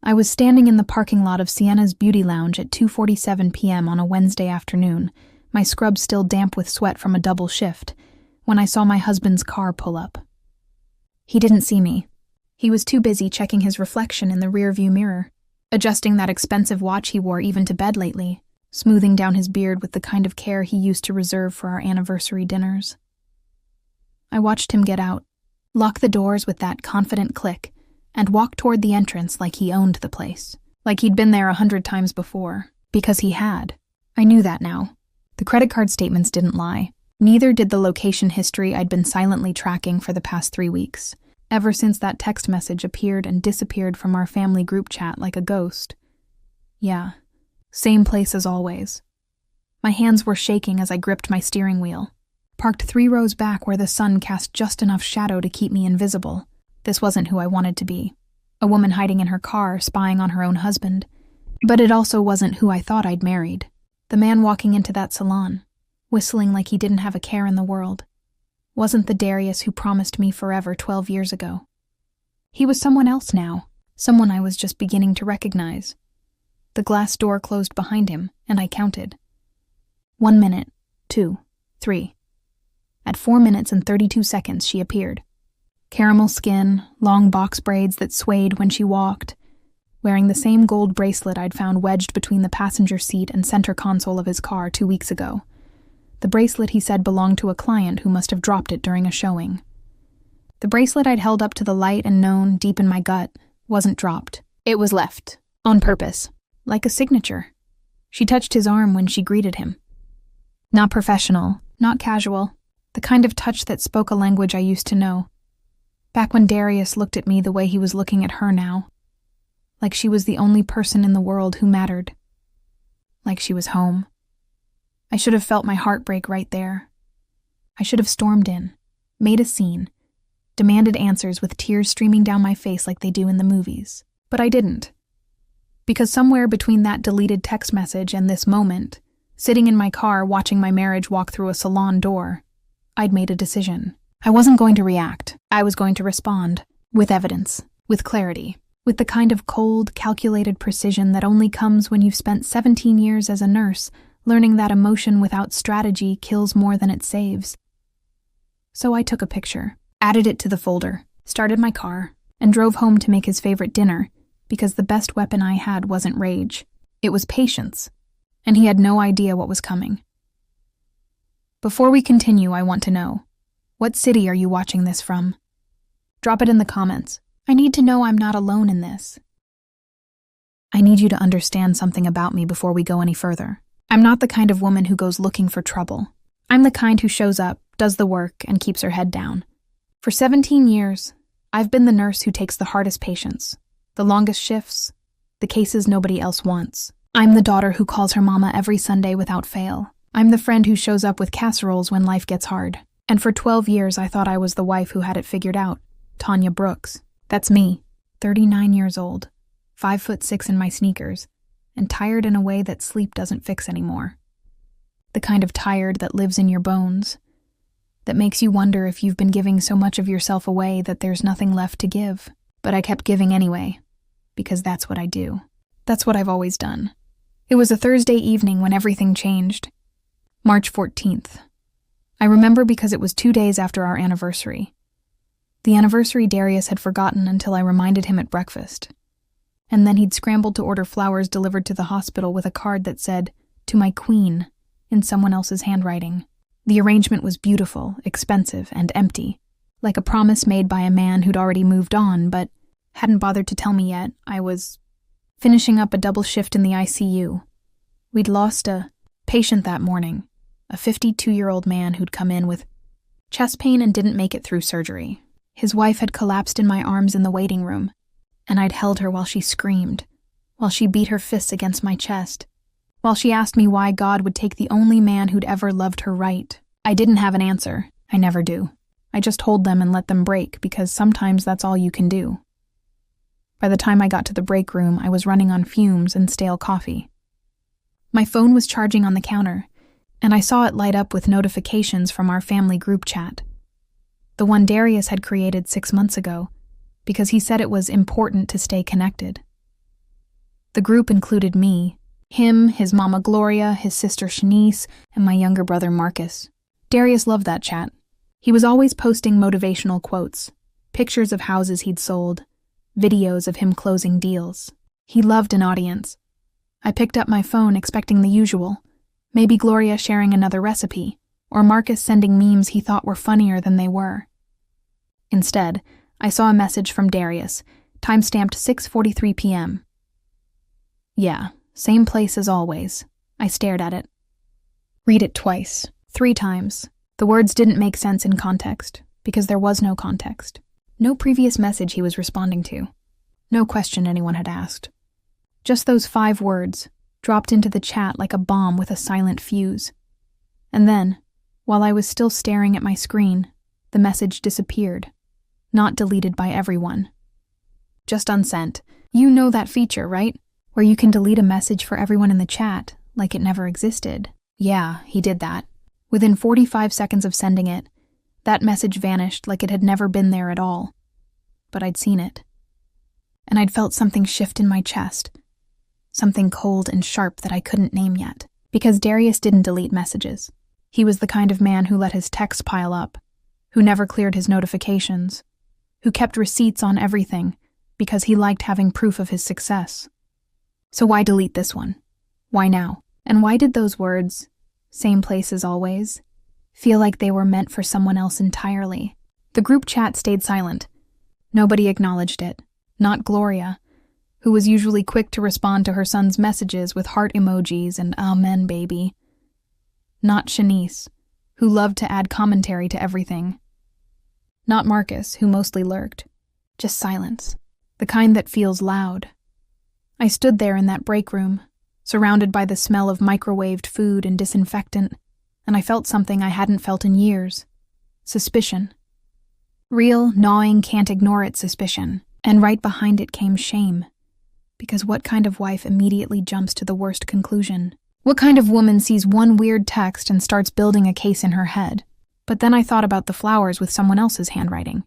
I was standing in the parking lot of Sienna's Beauty Lounge at 2:47 p.m. on a Wednesday afternoon, my scrub still damp with sweat from a double shift, when I saw my husband's car pull up. He didn't see me. He was too busy checking his reflection in the rearview mirror, adjusting that expensive watch he wore even to bed lately, smoothing down his beard with the kind of care he used to reserve for our anniversary dinners. I watched him get out, lock the doors with that confident click, and walk toward the entrance like he owned the place, like he'd been there 100 times before, because he had. I knew that now. The credit card statements didn't lie. Neither did the location history I'd been silently tracking for the past 3 weeks, ever since that text message appeared and disappeared from our family group chat like a ghost. Yeah, same place as always. My hands were shaking as I gripped my steering wheel, parked 3 rows back where the sun cast just enough shadow to keep me invisible. This wasn't who I wanted to be, a woman hiding in her car, spying on her own husband. But it also wasn't who I thought I'd married. The man walking into that salon, whistling like he didn't have a care in the world, wasn't the Darius who promised me forever 12 years ago. He was someone else now, someone I was just beginning to recognize. The glass door closed behind him, and I counted. 1 minute, 2, 3. At 4 minutes and 32 seconds, she appeared. Caramel skin, long box braids that swayed when she walked, wearing the same gold bracelet I'd found wedged between the passenger seat and center console of his car 2 weeks ago. The bracelet he said belonged to a client who must have dropped it during a showing. The bracelet I'd held up to the light and known, deep in my gut, wasn't dropped. It was left, on purpose, like a signature. She touched his arm when she greeted him. Not professional, not casual, the kind of touch that spoke a language I used to know. Back when Darius looked at me the way he was looking at her now. Like she was the only person in the world who mattered. Like she was home. I should have felt my heart break right there. I should have stormed in, made a scene, demanded answers with tears streaming down my face like they do in the movies. But I didn't. Because somewhere between that deleted text message and this moment, sitting in my car watching my marriage walk through a salon door, I'd made a decision. I wasn't going to react. I was going to respond. With evidence. With clarity. With the kind of cold, calculated precision that only comes when you've spent 17 years as a nurse, learning that emotion without strategy kills more than it saves. So I took a picture, added it to the folder, started my car, and drove home to make his favorite dinner, because the best weapon I had wasn't rage. It was patience. And he had no idea what was coming. Before we continue, I want to know, what city are you watching this from? Drop it in the comments. I need to know I'm not alone in this. I need you to understand something about me before we go any further. I'm not the kind of woman who goes looking for trouble. I'm the kind who shows up, does the work, and keeps her head down. For 17 years, I've been the nurse who takes the hardest patients, the longest shifts, the cases nobody else wants. I'm the daughter who calls her mama every Sunday without fail. I'm the friend who shows up with casseroles when life gets hard. And for 12 years, I thought I was the wife who had it figured out. Tanya Brooks. That's me, 39 years old, 5'6" in my sneakers, and tired in a way that sleep doesn't fix anymore. The kind of tired that lives in your bones, that makes you wonder if you've been giving so much of yourself away that there's nothing left to give. But I kept giving anyway, because that's what I do. That's what I've always done. It was a Thursday evening when everything changed. March 14th. I remember because it was 2 days after our anniversary. The anniversary Darius had forgotten until I reminded him at breakfast. And then he'd scrambled to order flowers delivered to the hospital with a card that said, "To my queen," in someone else's handwriting. The arrangement was beautiful, expensive, and empty, like a promise made by a man who'd already moved on, but hadn't bothered to tell me yet. I was finishing up a double shift in the ICU. We'd lost a patient that morning, a 52-year-old man who'd come in with chest pain and didn't make it through surgery. His wife had collapsed in my arms in the waiting room, and I'd held her while she screamed, while she beat her fists against my chest, while she asked me why God would take the only man who'd ever loved her right. I didn't have an answer. I never do. I just hold them and let them break, because sometimes that's all you can do. By the time I got to the break room, I was running on fumes and stale coffee. My phone was charging on the counter, and I saw it light up with notifications from our family group chat. The one Darius had created 6 months ago, because he said it was important to stay connected. The group included me, him, his mama Gloria, his sister Shanice, and my younger brother Marcus. Darius loved that chat. He was always posting motivational quotes, pictures of houses he'd sold, videos of him closing deals. He loved an audience. I picked up my phone expecting the usual, maybe Gloria sharing another recipe, or Marcus sending memes he thought were funnier than they were. Instead, I saw a message from Darius, timestamped 6:43 p.m. Yeah, same place as always. I stared at it. Read it twice, 3 times. The words didn't make sense in context, because there was no context. No previous message he was responding to. No question anyone had asked. Just those 5 words, dropped into the chat like a bomb with a silent fuse. And then, while I was still staring at my screen, the message disappeared, not deleted by everyone. Just unsent. You know that feature, right? Where you can delete a message for everyone in the chat, like it never existed. Yeah, he did that. Within 45 seconds of sending it, that message vanished like it had never been there at all. But I'd seen it. And I'd felt something shift in my chest. Something cold and sharp that I couldn't name yet. Because Darius didn't delete messages. He was the kind of man who let his texts pile up, who never cleared his notifications, who kept receipts on everything because he liked having proof of his success. So why delete this one? Why now? And why did those words, same place as always, feel like they were meant for someone else entirely? The group chat stayed silent. Nobody acknowledged it. Not Gloria, who was usually quick to respond to her son's messages with heart emojis and amen, baby. Not Shanice, who loved to add commentary to everything. Not Marcus, who mostly lurked. Just silence. The kind that feels loud. I stood there in that break room, surrounded by the smell of microwaved food and disinfectant, and I felt something I hadn't felt in years. Suspicion. Real, gnawing, can't-ignore-it suspicion. And right behind it came shame. Because what kind of wife immediately jumps to the worst conclusion? What kind of woman sees one weird text and starts building a case in her head? But then I thought about the flowers with someone else's handwriting.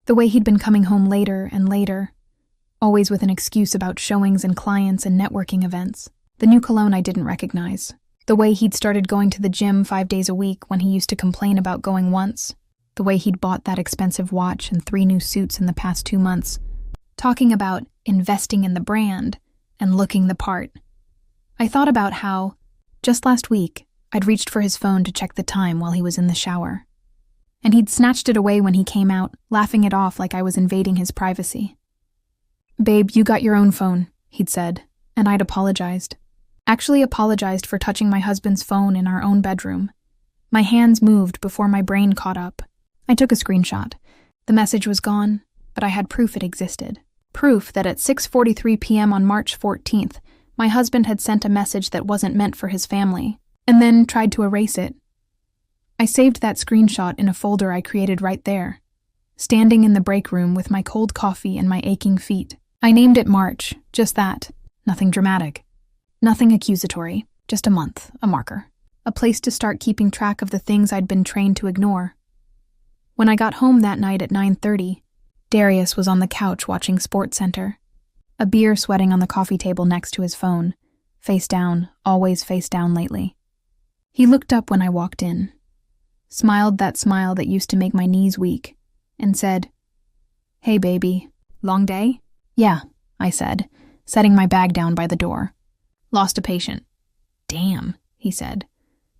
The way he'd been coming home later and later, always with an excuse about showings and clients and networking events. The new cologne I didn't recognize. The way he'd started going to the gym 5 days a week when he used to complain about going once. The way he'd bought that expensive watch and 3 new suits in the past 2 months. Talking about investing in the brand and looking the part. I thought about how, just last week, I'd reached for his phone to check the time while he was in the shower. And he'd snatched it away when he came out, laughing it off like I was invading his privacy. "Babe, you got your own phone," he'd said, and I'd apologized. Actually apologized for touching my husband's phone in our own bedroom. My hands moved before my brain caught up. I took a screenshot. The message was gone, but I had proof it existed. Proof that at 6:43 p.m. on March 14th, my husband had sent a message that wasn't meant for his family, and then tried to erase it. I saved that screenshot in a folder I created right there, standing in the break room with my cold coffee and my aching feet. I named it March, just that. Nothing dramatic. Nothing accusatory. Just a month, a marker. A place to start keeping track of the things I'd been trained to ignore. When I got home that night at 9:30, Darius was on the couch watching SportsCenter, a beer sweating on the coffee table next to his phone, face down, always face down lately. He looked up when I walked in, smiled that smile that used to make my knees weak, and said, "Hey baby, long day?" "Yeah," I said, setting my bag down by the door. "Lost a patient." "Damn," he said,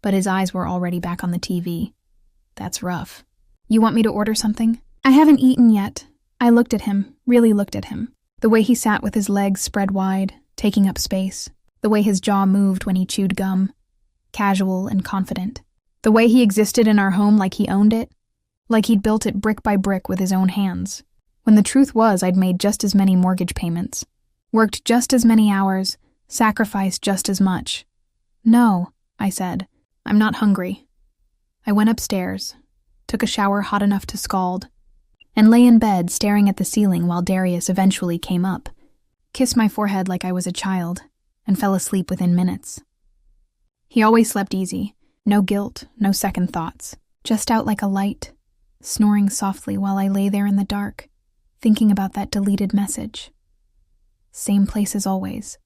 but his eyes were already back on the TV. "That's rough. You want me to order something?" "I haven't eaten yet." I looked at him, really looked at him. The way he sat with his legs spread wide, taking up space. The way his jaw moved when he chewed gum. Casual and confident. The way he existed in our home like he owned it. Like he'd built it brick by brick with his own hands. When the truth was I'd made just as many mortgage payments. Worked just as many hours. Sacrificed just as much. "No," I said. "I'm not hungry." I went upstairs, took a shower hot enough to scald, and lay in bed staring at the ceiling while Darius eventually came up, kissed my forehead like I was a child, and fell asleep within minutes. He always slept easy, no guilt, no second thoughts, just out like a light, snoring softly while I lay there in the dark, thinking about that deleted message. Same place as always.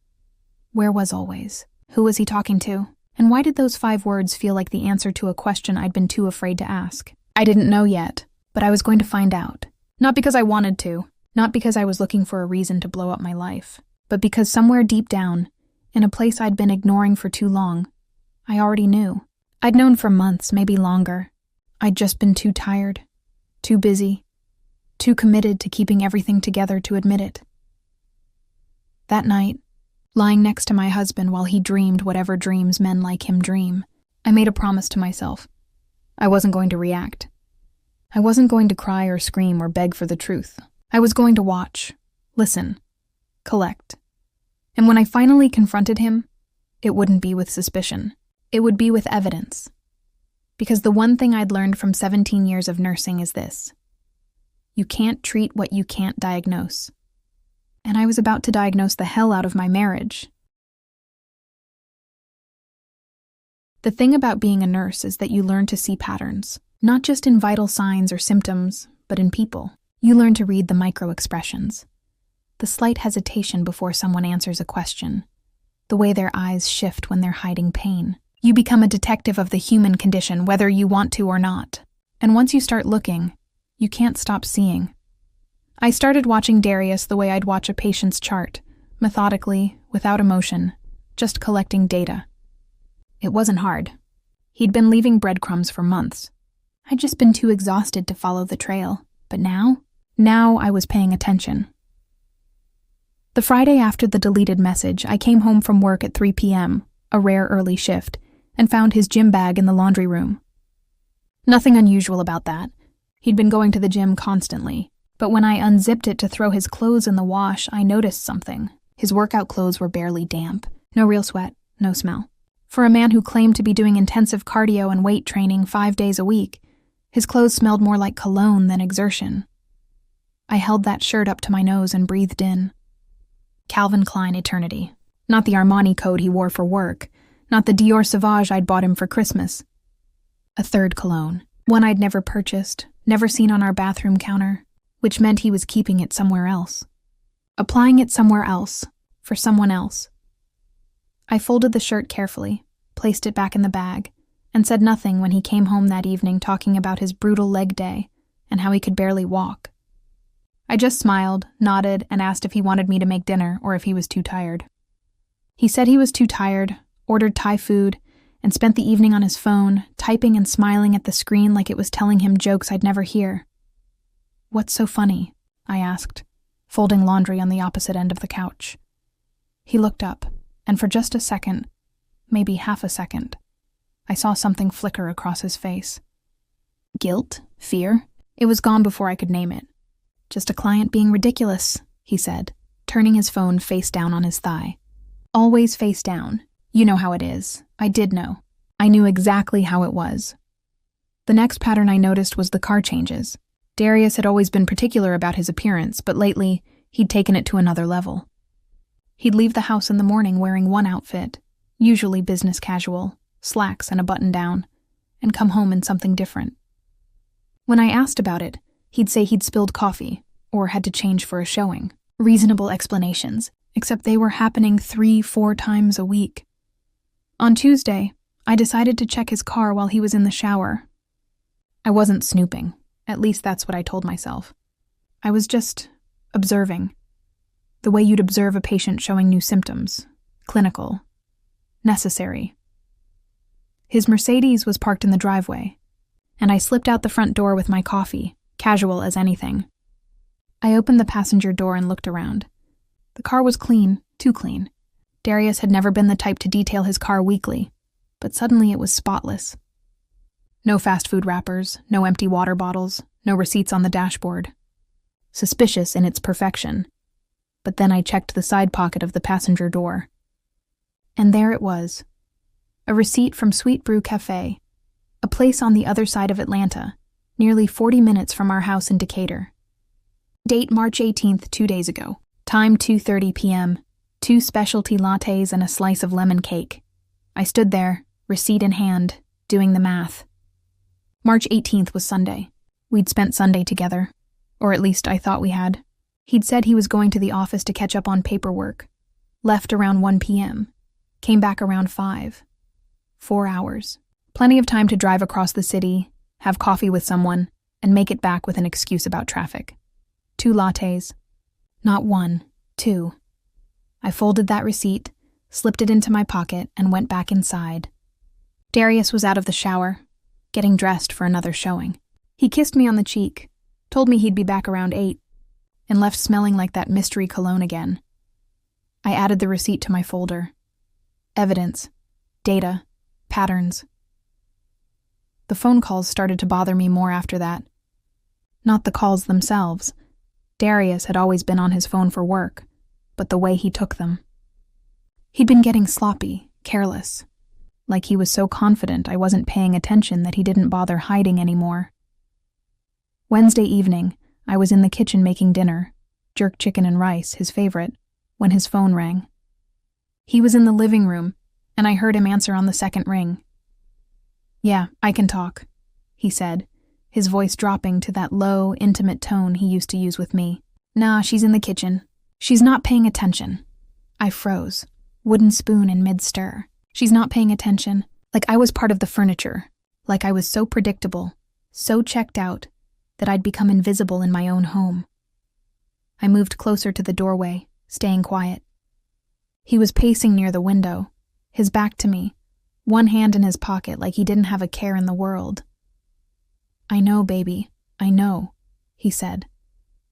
Where was always? Who was he talking to? And why did those 5 words feel like the answer to a question I'd been too afraid to ask? I didn't know yet, but I was going to find out. Not because I wanted to, not because I was looking for a reason to blow up my life, but because somewhere deep down, in a place I'd been ignoring for too long, I already knew. I'd known for months, maybe longer. I'd just been too tired, too busy, too committed to keeping everything together to admit it. That night, lying next to my husband while he dreamed whatever dreams men like him dream, I made a promise to myself. I wasn't going to react. I wasn't going to cry or scream or beg for the truth. I was going to watch, listen, collect. And when I finally confronted him, it wouldn't be with suspicion. It would be with evidence. Because the one thing I'd learned from 17 years of nursing is this: you can't treat what you can't diagnose. And I was about to diagnose the hell out of my marriage. The thing about being a nurse is that you learn to see patterns, not just in vital signs or symptoms, but in people. You learn to read the micro-expressions, the slight hesitation before someone answers a question, the way their eyes shift when they're hiding pain. You become a detective of the human condition, whether you want to or not. And once you start looking, you can't stop seeing. I started watching Darius the way I'd watch a patient's chart, methodically, without emotion, just collecting data. It wasn't hard. He'd been leaving breadcrumbs for months. I'd just been too exhausted to follow the trail. But now I was paying attention. The Friday after the deleted message, I came home from work at 3 p.m., a rare early shift, and found his gym bag in the laundry room. Nothing unusual about that. He'd been going to the gym constantly. But when I unzipped it to throw his clothes in the wash, I noticed something. His workout clothes were barely damp. No real sweat, no smell. For a man who claimed to be doing intensive cardio and weight training 5 days a week, his clothes smelled more like cologne than exertion. I held that shirt up to my nose and breathed in. Calvin Klein Eternity. Not the Armani coat he wore for work. Not the Dior Sauvage I'd bought him for Christmas. A third cologne. One I'd never purchased, never seen on our bathroom counter, which meant he was keeping it somewhere else. Applying it somewhere else, for someone else. I folded the shirt carefully, placed it back in the bag, and said nothing when he came home that evening talking about his brutal leg day and how he could barely walk. I just smiled, nodded, and asked if he wanted me to make dinner or if he was too tired. He said he was too tired, ordered Thai food, and spent the evening on his phone, typing and smiling at the screen like it was telling him jokes I'd never hear. "What's so funny?" I asked, folding laundry on the opposite end of the couch. He looked up, and for just a second, maybe half a second, I saw something flicker across his face. Guilt? Fear? It was gone before I could name it. "Just a client being ridiculous," he said, turning his phone face down on his thigh. Always face down. You know how it is. I did know. I knew exactly how it was. The next pattern I noticed was the car changes. Darius had always been particular about his appearance, but lately, he'd taken it to another level. He'd leave the house in the morning wearing one outfit, usually business casual, slacks and a button-down, and come home in something different. When I asked about it, he'd say he'd spilled coffee, or had to change for a showing. Reasonable explanations, except they were happening 3-4 times a week. On Tuesday, I decided to check his car while he was in the shower. I wasn't snooping, at least that's what I told myself. I was just observing. The way you'd observe a patient showing new symptoms. Clinical. Necessary. His Mercedes was parked in the driveway, and I slipped out the front door with my coffee, casual as anything. I opened the passenger door and looked around. The car was clean, too clean. Darius had never been the type to detail his car weekly, but suddenly it was spotless. No fast food wrappers, no empty water bottles, no receipts on the dashboard. Suspicious in its perfection. But then I checked the side pocket of the passenger door. And there it was. A receipt from Sweet Brew Cafe, a place on the other side of Atlanta, nearly 40 minutes from our house in Decatur. Date March 18th, 2 days ago. Time 2:30 p.m. 2 specialty lattes and a slice of lemon cake. I stood there, receipt in hand, doing the math. March 18th was Sunday. We'd spent Sunday together, or at least I thought we had. He'd said he was going to the office to catch up on paperwork. Left around 1 p.m. Came back around 5. 4 hours. Plenty of time to drive across the city, have coffee with someone, and make it back with an excuse about traffic. 2 lattes. Not 1, 2. I folded that receipt, slipped it into my pocket, and went back inside. Darius was out of the shower, getting dressed for another showing. He kissed me on the cheek, told me he'd be back around 8, and left smelling like that mystery cologne again. I added the receipt to my folder. Evidence, data, patterns. The phone calls started to bother me more after that. Not the calls themselves. Darius had always been on his phone for work, but the way he took them. He'd been getting sloppy, careless, like he was so confident I wasn't paying attention that he didn't bother hiding anymore. Wednesday evening, I was in the kitchen making dinner, jerk chicken and rice, his favorite, when his phone rang. He was in the living room, and I heard him answer on the second ring. "Yeah, I can talk," he said, his voice dropping to that low, intimate tone he used to use with me. "Nah, she's in the kitchen. She's not paying attention." I froze, wooden spoon in mid-stir. She's not paying attention, like I was part of the furniture, like I was so predictable, so checked out, that I'd become invisible in my own home. I moved closer to the doorway, staying quiet. He was pacing near the window, his back to me, one hand in his pocket like he didn't have a care in the world. "I know, baby, I know," he said.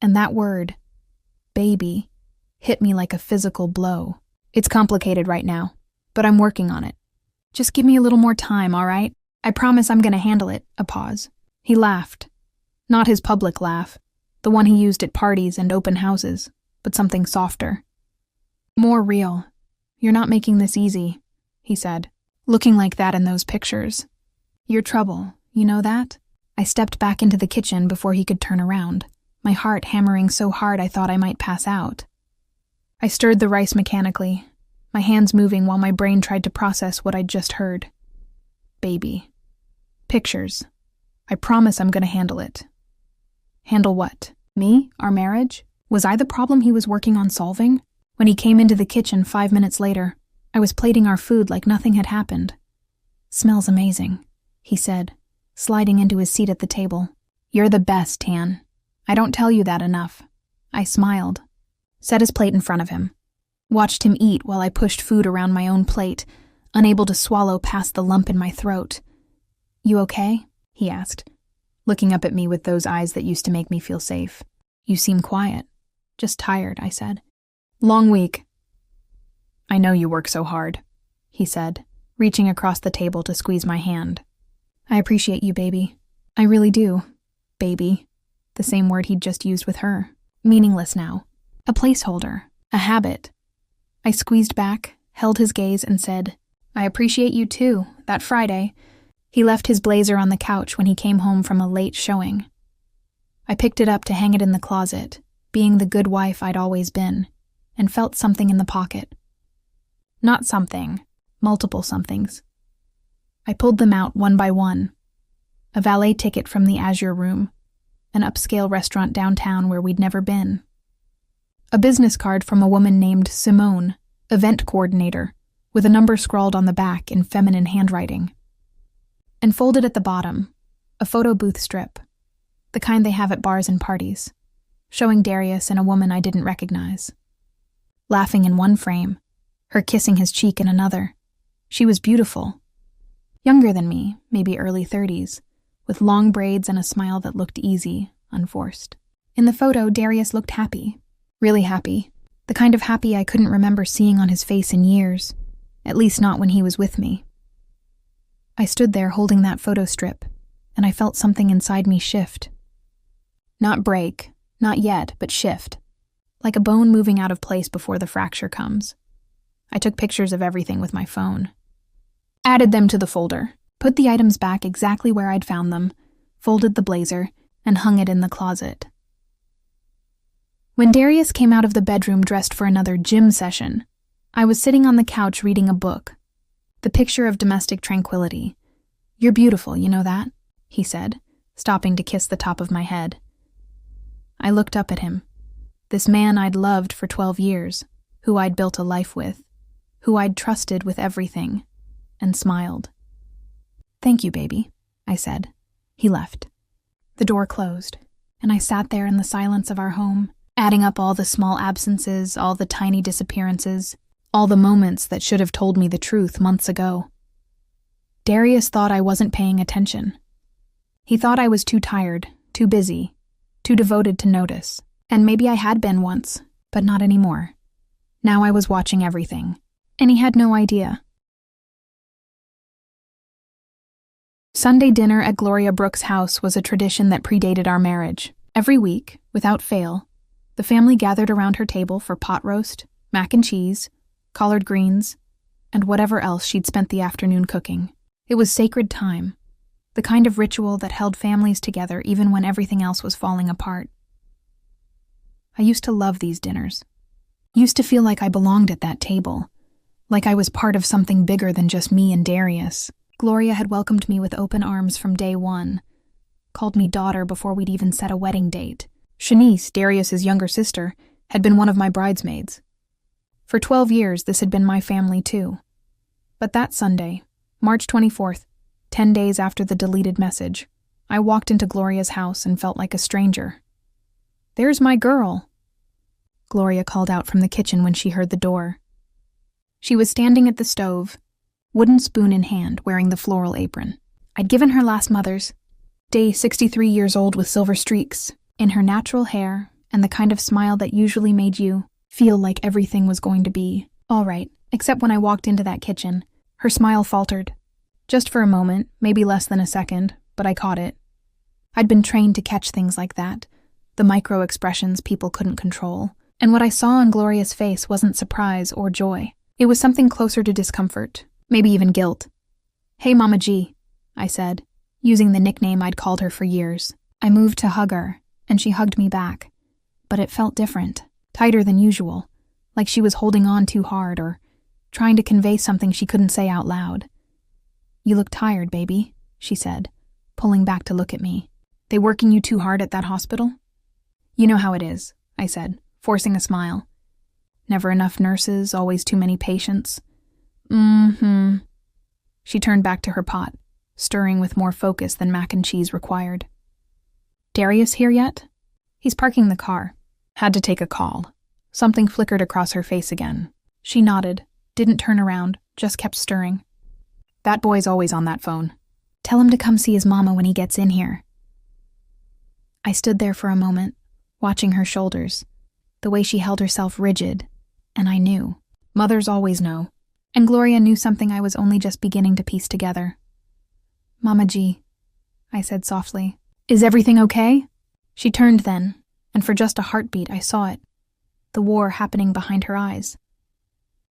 And that word, baby, hit me like a physical blow. "It's complicated right now, but I'm working on it. Just give me a little more time, all right? I promise I'm gonna handle it." A pause. He laughed. Not his public laugh, the one he used at parties and open houses, but something softer. "More real. You're not making this easy," he said, "looking like that in those pictures. You're trouble, you know that?" I stepped back into the kitchen before he could turn around, my heart hammering so hard I thought I might pass out. I stirred the rice mechanically, my hands moving while my brain tried to process what I'd just heard. Baby. Pictures. I promise I'm gonna handle it. Handle what? Me? Our marriage? Was I the problem he was working on solving? When he came into the kitchen 5 minutes later, I was plating our food like nothing had happened. "Smells amazing," he said, sliding into his seat at the table. "You're the best, Tan. I don't tell you that enough." I smiled, set his plate in front of him, watched him eat while I pushed food around my own plate, unable to swallow past the lump in my throat. "You okay?" he asked, looking up at me with those eyes that used to make me feel safe. "You seem quiet." "Just tired," I said. "Long week." "I know you work so hard," he said, reaching across the table to squeeze my hand. "I appreciate you, baby. I really do. Baby." The same word he'd just used with her. Meaningless now. A placeholder. A habit. I squeezed back, held his gaze, and said, "I appreciate you too, that Friday." He left his blazer on the couch when he came home from a late showing. I picked it up to hang it in the closet, being the good wife I'd always been, and felt something in the pocket. Not something, multiple somethings. I pulled them out one by one. A valet ticket from the Azure Room, an upscale restaurant downtown where we'd never been. A business card from a woman named Simone, event coordinator, with a number scrawled on the back in feminine handwriting. And folded at the bottom, a photo booth strip, the kind they have at bars and parties, showing Darius and a woman I didn't recognize. Laughing in one frame, her kissing his cheek in another. She was beautiful. Younger than me, maybe early 30s, with long braids and a smile that looked easy, unforced. In the photo, Darius looked happy. Really happy. The kind of happy I couldn't remember seeing on his face in years, at least not when he was with me. I stood there holding that photo strip, and I felt something inside me shift. Not break, not yet, but shift. Like a bone moving out of place before the fracture comes. I took pictures of everything with my phone. Added them to the folder, put the items back exactly where I'd found them, folded the blazer, and hung it in the closet. When Darius came out of the bedroom dressed for another gym session, I was sitting on the couch reading a book. The picture of domestic tranquility. "You're beautiful, you know that?" he said, stopping to kiss the top of my head. I looked up at him. This man I'd loved for 12 years, who I'd built a life with, who I'd trusted with everything, and smiled. "Thank you, baby," I said. He left. The door closed, and I sat there in the silence of our home, adding up all the small absences, all the tiny disappearances, all the moments that should have told me the truth months ago. Darius thought I wasn't paying attention. He thought I was too tired, too busy, too devoted to notice. And maybe I had been once, but not anymore. Now I was watching everything, and he had no idea. Sunday dinner at Gloria Brooks' house was a tradition that predated our marriage. Every week, without fail, the family gathered around her table for pot roast, mac and cheese, collard greens, and whatever else she'd spent the afternoon cooking. It was sacred time, the kind of ritual that held families together even when everything else was falling apart. I used to love these dinners. Used to feel like I belonged at that table, like I was part of something bigger than just me and Darius. Gloria had welcomed me with open arms from day one, called me daughter before we'd even set a wedding date. Shanice, Darius's younger sister, had been one of my bridesmaids. For 12 years, this had been my family too. But that Sunday, March 24th, 10 days after the deleted message, I walked into Gloria's house and felt like a stranger. "There's my girl," Gloria called out from the kitchen when she heard the door. She was standing at the stove, wooden spoon in hand, wearing the floral apron. I'd given her last Mother's Day, 63 years old with silver streaks in her natural hair and the kind of smile that usually made you feel like everything was going to be all right, except when I walked into that kitchen. Her smile faltered. Just for a moment, maybe less than a second, but I caught it. I'd been trained to catch things like that, the micro-expressions people couldn't control, and what I saw on Gloria's face wasn't surprise or joy. It was something closer to discomfort, maybe even guilt. "Hey, Mama G," I said, using the nickname I'd called her for years. I moved to hug her, and she hugged me back, but it felt different, tighter than usual, like she was holding on too hard or trying to convey something she couldn't say out loud. "You look tired, baby," she said, pulling back to look at me. "They working you too hard at that hospital?" "You know how it is," I said, forcing a smile. "Never enough nurses, always too many patients." She turned back to her pot, stirring with more focus than mac and cheese required. "Darius here yet?" "He's parking the car. Had to take a call." Something flickered across her face again. She nodded, didn't turn around, just kept stirring. "That boy's always on that phone. Tell him to come see his mama when he gets in here." I stood there for a moment, watching her shoulders, the way she held herself rigid, and I knew. Mothers always know. And Gloria knew something I was only just beginning to piece together. "Mama G," I said softly, "is everything okay?" She turned then, and for just a heartbeat I saw it, the war happening behind her eyes.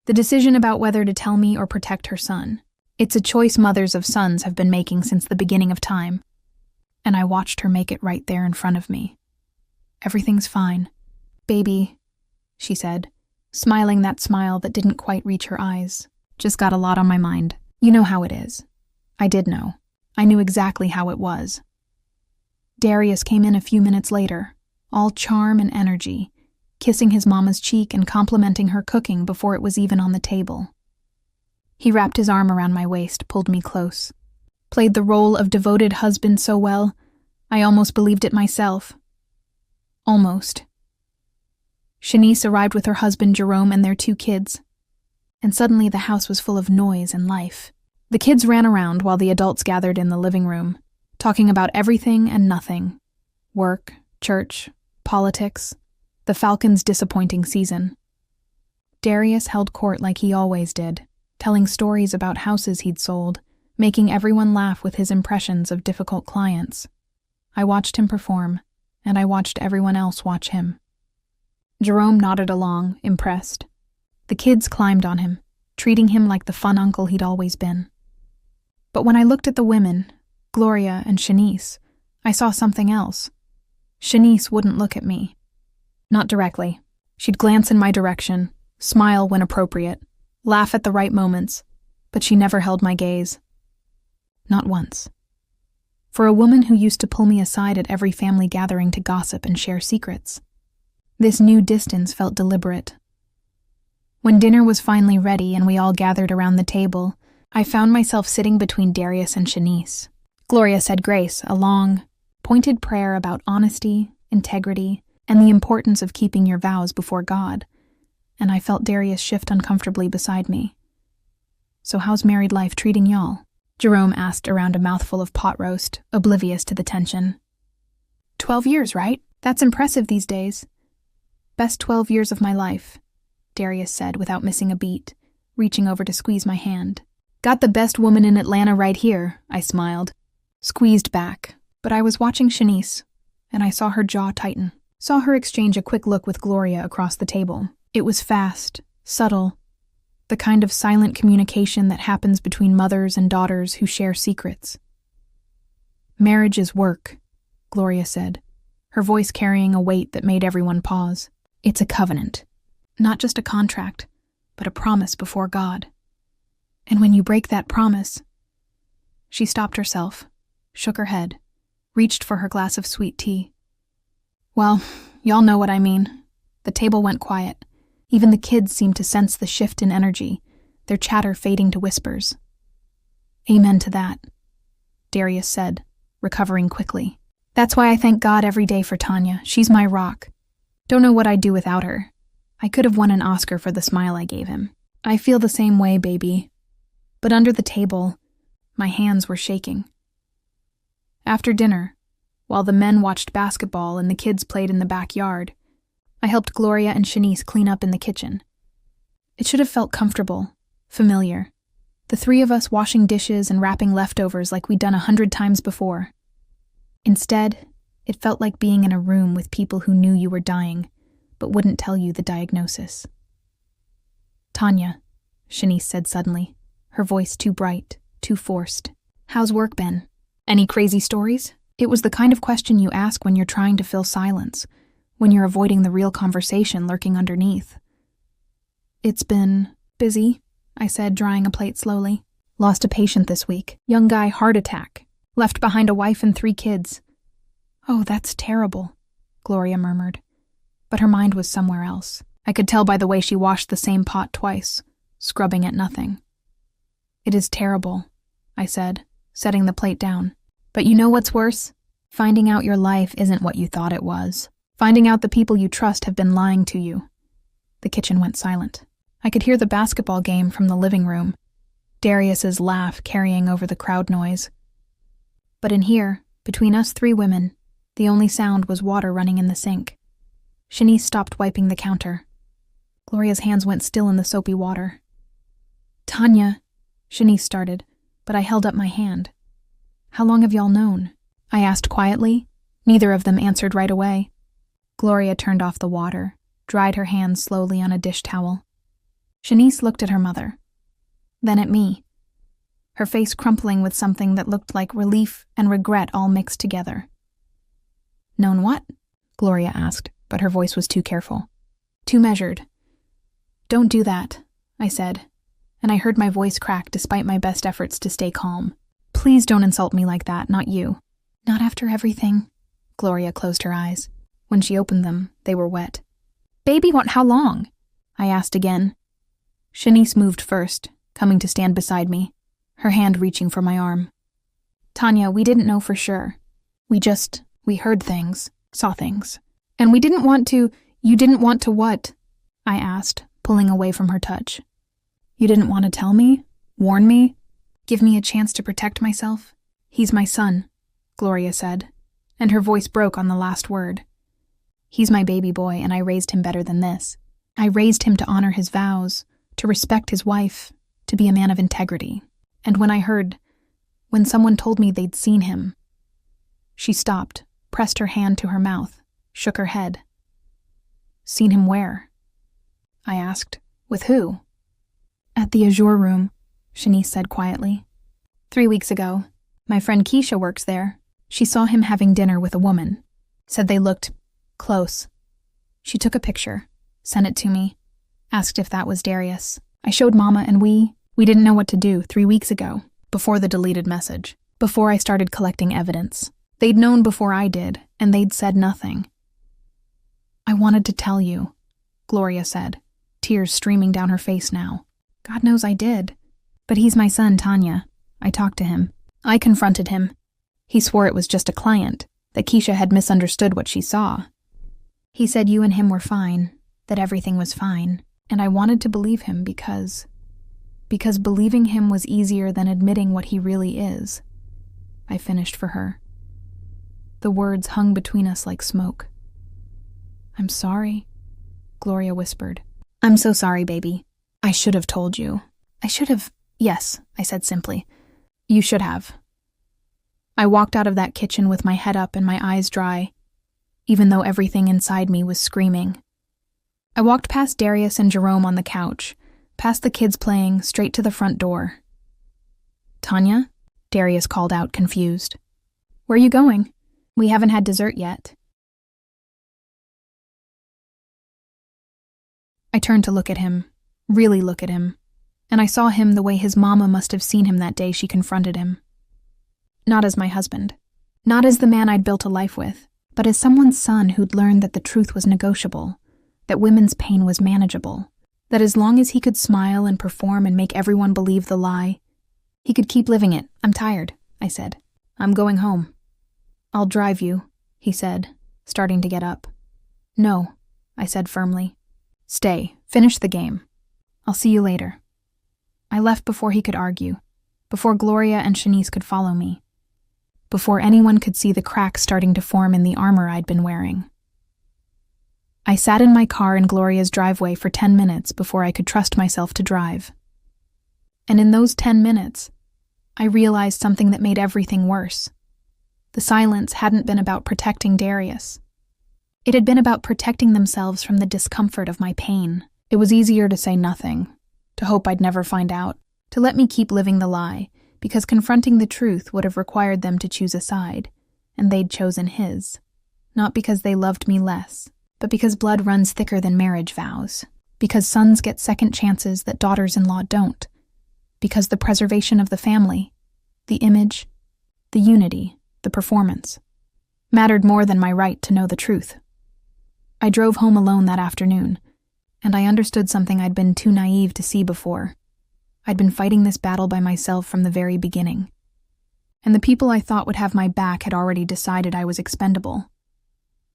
The decision about whether to tell me or protect her son. It's a choice mothers of sons have been making since the beginning of time, and I watched her make it right there in front of me. "Everything's fine. Baby," she said, smiling that smile that didn't quite reach her eyes. "Just got a lot on my mind. You know how it is." I did know. I knew exactly how it was. Darius came in a few minutes later, all charm and energy, kissing his mama's cheek and complimenting her cooking before it was even on the table. He wrapped his arm around my waist, pulled me close. Played the role of devoted husband so well, I almost believed it myself. Almost. Shanice arrived with her husband Jerome and their 2 kids, and suddenly the house was full of noise and life. The kids ran around while the adults gathered in the living room, talking about everything and nothing. Work, church, politics, the Falcons' disappointing season. Darius held court like he always did, telling stories about houses he'd sold, making everyone laugh with his impressions of difficult clients. I watched him perform, and I watched everyone else watch him. Jerome nodded along, impressed. The kids climbed on him, treating him like the fun uncle he'd always been. But when I looked at the women, Gloria and Shanice, I saw something else. Shanice wouldn't look at me. Not directly. She'd glance in my direction, smile when appropriate, laugh at the right moments, but she never held my gaze. Not once. For a woman who used to pull me aside at every family gathering to gossip and share secrets, this new distance felt deliberate. When dinner was finally ready and we all gathered around the table, I found myself sitting between Darius and Shanice. Gloria said grace, a long, pointed prayer about honesty, integrity, and the importance of keeping your vows before God, and I felt Darius shift uncomfortably beside me. "So how's married life treating y'all?" Jerome asked around a mouthful of pot roast, oblivious to the tension. 12 years, right? That's impressive these days. Best 12 years of my life, Darius said without missing a beat, reaching over to squeeze my hand. Got the best woman in Atlanta right here, I smiled. Squeezed back, but I was watching Shanice, and I saw her jaw tighten. Saw her exchange a quick look with Gloria across the table. It was fast, subtle, the kind of silent communication that happens between mothers and daughters who share secrets. "Marriage is work," Gloria said, her voice carrying a weight that made everyone pause. "It's a covenant. Not just a contract, but a promise before God. And when you break that promise..." She stopped herself, shook her head, reached for her glass of sweet tea. "Well, y'all know what I mean." The table went quiet. Even the kids seemed to sense the shift in energy, their chatter fading to whispers. "Amen to that," Darius said, recovering quickly. "That's why I thank God every day for Tanya. She's my rock. Don't know what I'd do without her. I could have won an Oscar for the smile I gave him. I feel the same way, baby." But under the table, my hands were shaking. After dinner, while the men watched basketball and the kids played in the backyard, I helped Gloria and Shanice clean up in the kitchen. It should have felt comfortable, familiar. The three of us washing dishes and wrapping leftovers like we'd done 100 times before. Instead, it felt like being in a room with people who knew you were dying, but wouldn't tell you the diagnosis. "Tanya," Shanice said suddenly, her voice too bright, too forced. "How's work been? Any crazy stories?" It was the kind of question you ask when you're trying to fill silence, when you're avoiding the real conversation lurking underneath. "It's been busy," I said, drying a plate slowly. "Lost a patient this week. Young guy, heart attack. Left behind a wife and 3 kids. "Oh, that's terrible," Gloria murmured. But her mind was somewhere else. I could tell by the way she washed the same pot twice, scrubbing at nothing. "It is terrible," I said, setting the plate down. "But you know what's worse? Finding out your life isn't what you thought it was. Finding out the people you trust have been lying to you." The kitchen went silent. I could hear the basketball game from the living room, Darius's laugh carrying over the crowd noise. But in here, between us 3 women, the only sound was water running in the sink. Shanice stopped wiping the counter. Gloria's hands went still in the soapy water. "Tanya," Shanice started, but I held up my hand. "How long have y'all known?" I asked quietly. Neither of them answered right away. Gloria turned off the water, dried her hands slowly on a dish towel. Shanice looked at her mother, then at me, her face crumpling with something that looked like relief and regret all mixed together. "Known what?" Gloria asked, but her voice was too careful. Too measured. "Don't do that," I said, and I heard my voice crack despite my best efforts to stay calm. "Please don't insult me like that, not you." "Not after everything." Gloria closed her eyes. When she opened them, they were wet. "Baby, how long?" I asked again. Shanice moved first, coming to stand beside me, her hand reaching for my arm. "Tanya, we didn't know for sure. We heard things, saw things. And we didn't want to..." "You didn't want to what?" I asked, pulling away from her touch. "You didn't want to tell me? Warn me? Give me a chance to protect myself? He's my son," Gloria said, and her voice broke on the last word. "He's my baby boy, and I raised him better than this. I raised him to honor his vows, to respect his wife, to be a man of integrity. And when someone told me they'd seen him..." She stopped, pressed her hand to her mouth, shook her head. "Seen him where?" I asked. "With who?" "At the Azure Room," Shanice said quietly. 3 weeks ago. My friend Keisha works there. She saw him having dinner with a woman. Said they looked close. She took a picture, sent it to me, asked if that was Darius. I showed Mama and we didn't know what to do 3 weeks ago, before the deleted message, before I started collecting evidence. They'd known before I did, and they'd said nothing. "I wanted to tell you," Gloria said, tears streaming down her face now. God knows I did. But he's my son, Tanya. I talked to him. I confronted him. He swore it was just a client, that Keisha had misunderstood what she saw. He said you and him were fine, that everything was fine, and I wanted to believe him because believing him was easier than admitting what he really is. I finished for her. The words hung between us like smoke. I'm sorry, Gloria whispered. I'm so sorry, baby. I should have told you. Yes, I said simply. You should have. I walked out of that kitchen with my head up and my eyes dry, even though everything inside me was screaming. I walked past Darius and Jerome on the couch, past the kids playing, straight to the front door. Tanya? Darius called out, confused. Where are you going? We haven't had dessert yet. I turned to look at him, really look at him, and I saw him the way his mama must have seen him that day she confronted him. Not as my husband, not as the man I'd built a life with, but as someone's son who'd learned that the truth was negotiable, that women's pain was manageable, that as long as he could smile and perform and make everyone believe the lie, he could keep living it. I'm tired, I said. I'm going home. I'll drive you, he said, starting to get up. No, I said firmly. Stay, finish the game. I'll see you later. I left before he could argue, before Gloria and Shanice could follow me, before anyone could see the cracks starting to form in the armor I'd been wearing. I sat in my car in Gloria's driveway for 10 minutes before I could trust myself to drive. And in those 10 minutes, I realized something that made everything worse. The silence hadn't been about protecting Darius. It had been about protecting themselves from the discomfort of my pain. It was easier to say nothing, to hope I'd never find out, to let me keep living the lie, because confronting the truth would have required them to choose a side, and they'd chosen his. Not because they loved me less, but because blood runs thicker than marriage vows, because sons get second chances that daughters-in-law don't, because the preservation of the family, the image, the unity, the performance, mattered more than my right to know the truth. I drove home alone that afternoon, and I understood something I'd been too naive to see before. I'd been fighting this battle by myself from the very beginning. And the people I thought would have my back had already decided I was expendable.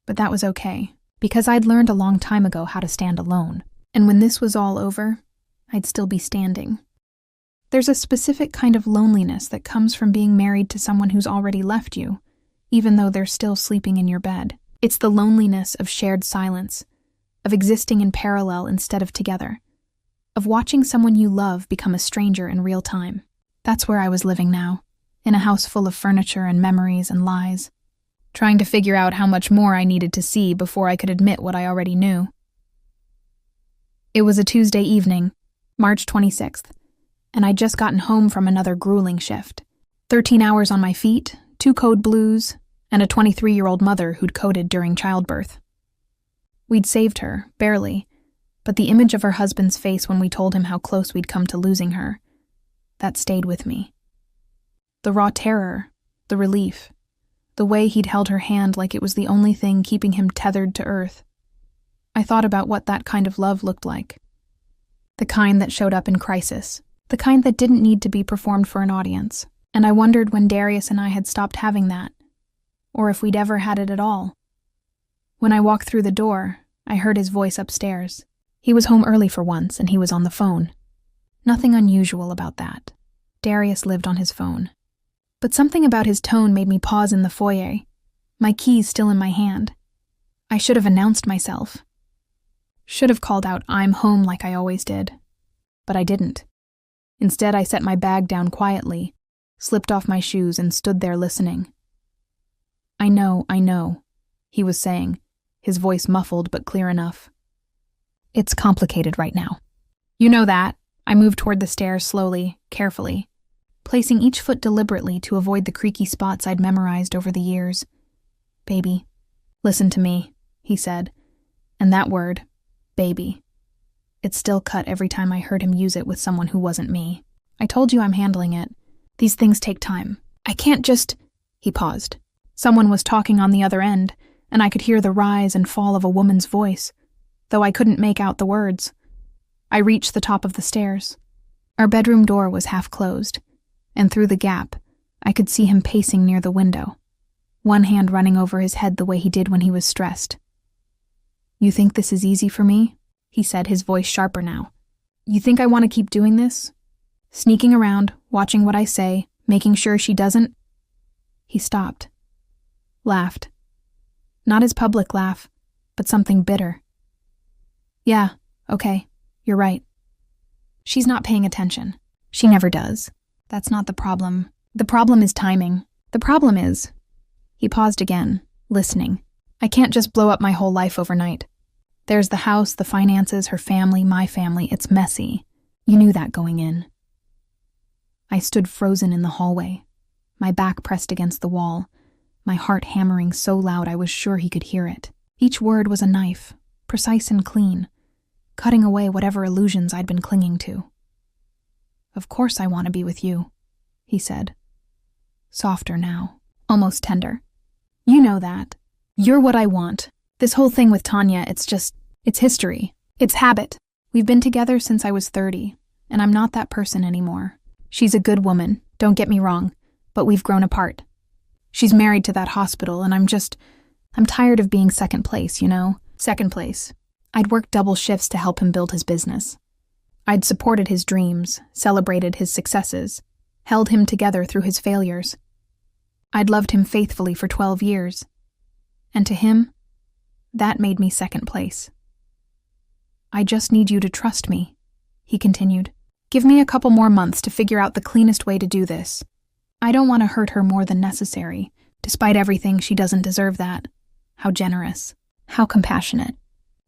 But that was okay, because I'd learned a long time ago how to stand alone. And when this was all over, I'd still be standing. There's a specific kind of loneliness that comes from being married to someone who's already left you, even though they're still sleeping in your bed. It's the loneliness of shared silence, of existing in parallel instead of together, of watching someone you love become a stranger in real time. That's where I was living now, in a house full of furniture and memories and lies, trying to figure out how much more I needed to see before I could admit what I already knew. It was a Tuesday evening, March 26th, and I'd just gotten home from another grueling shift. 13 hours on my feet, 2 code blues, and a 23-year-old mother who'd coded during childbirth. We'd saved her, barely, but the image of her husband's face when we told him how close we'd come to losing her, that stayed with me. The raw terror, the relief, the way he'd held her hand like it was the only thing keeping him tethered to earth. I thought about what that kind of love looked like. The kind that showed up in crisis, the kind that didn't need to be performed for an audience. And I wondered when Darius and I had stopped having that, or if we'd ever had it at all. When I walked through the door, I heard his voice upstairs. He was home early for once, and he was on the phone. Nothing unusual about that. Darius lived on his phone. But something about his tone made me pause in the foyer, my keys still in my hand. I should have announced myself. Should have called out, "I'm home," like I always did. But I didn't. Instead, I set my bag down quietly, slipped off my shoes, and stood there listening. I know, he was saying, his voice muffled but clear enough. It's complicated right now. You know that. I moved toward the stairs slowly, carefully, placing each foot deliberately to avoid the creaky spots I'd memorized over the years. Baby, listen to me, he said, and that word, baby. It still cut every time I heard him use it with someone who wasn't me. I told you I'm handling it. These things take time. I can't just... He paused. Someone was talking on the other end, and I could hear the rise and fall of a woman's voice, though I couldn't make out the words. I reached the top of the stairs. Our bedroom door was half closed, and through the gap, I could see him pacing near the window, one hand running over his head the way he did when he was stressed. "You think this is easy for me?" he said, his voice sharper now. "You think I want to keep doing this? Sneaking around, watching what I say, making sure she doesn't?" He stopped. Laughed. Not his public laugh, but something bitter. "Yeah, okay, you're right. She's not paying attention. She never does. That's not the problem. The problem is timing. The problem is..." He paused again, listening. "I can't just blow up my whole life overnight. There's the house, the finances, her family, my family. It's messy. You knew that going in." I stood frozen in the hallway, my back pressed against the wall, my heart hammering so loud I was sure he could hear it. Each word was a knife, precise and clean, cutting away whatever illusions I'd been clinging to. "Of course I want to be with you," he said. Softer now, almost tender. "You know that. You're what I want. This whole thing with Tanya, it's history. It's habit. We've been together since I was 30, and I'm not that person anymore. She's a good woman, don't get me wrong, but we've grown apart. She's married to that hospital, and I'm tired of being second place, you know? Second place. I'd worked double shifts to help him build his business. I'd supported his dreams, celebrated his successes, held him together through his failures. I'd loved him faithfully for 12 years. And to him, that made me second place. "I just need you to trust me," he continued. "Give me a couple more months to figure out the cleanest way to do this. I don't want to hurt her more than necessary. Despite everything, she doesn't deserve that. How generous. How compassionate.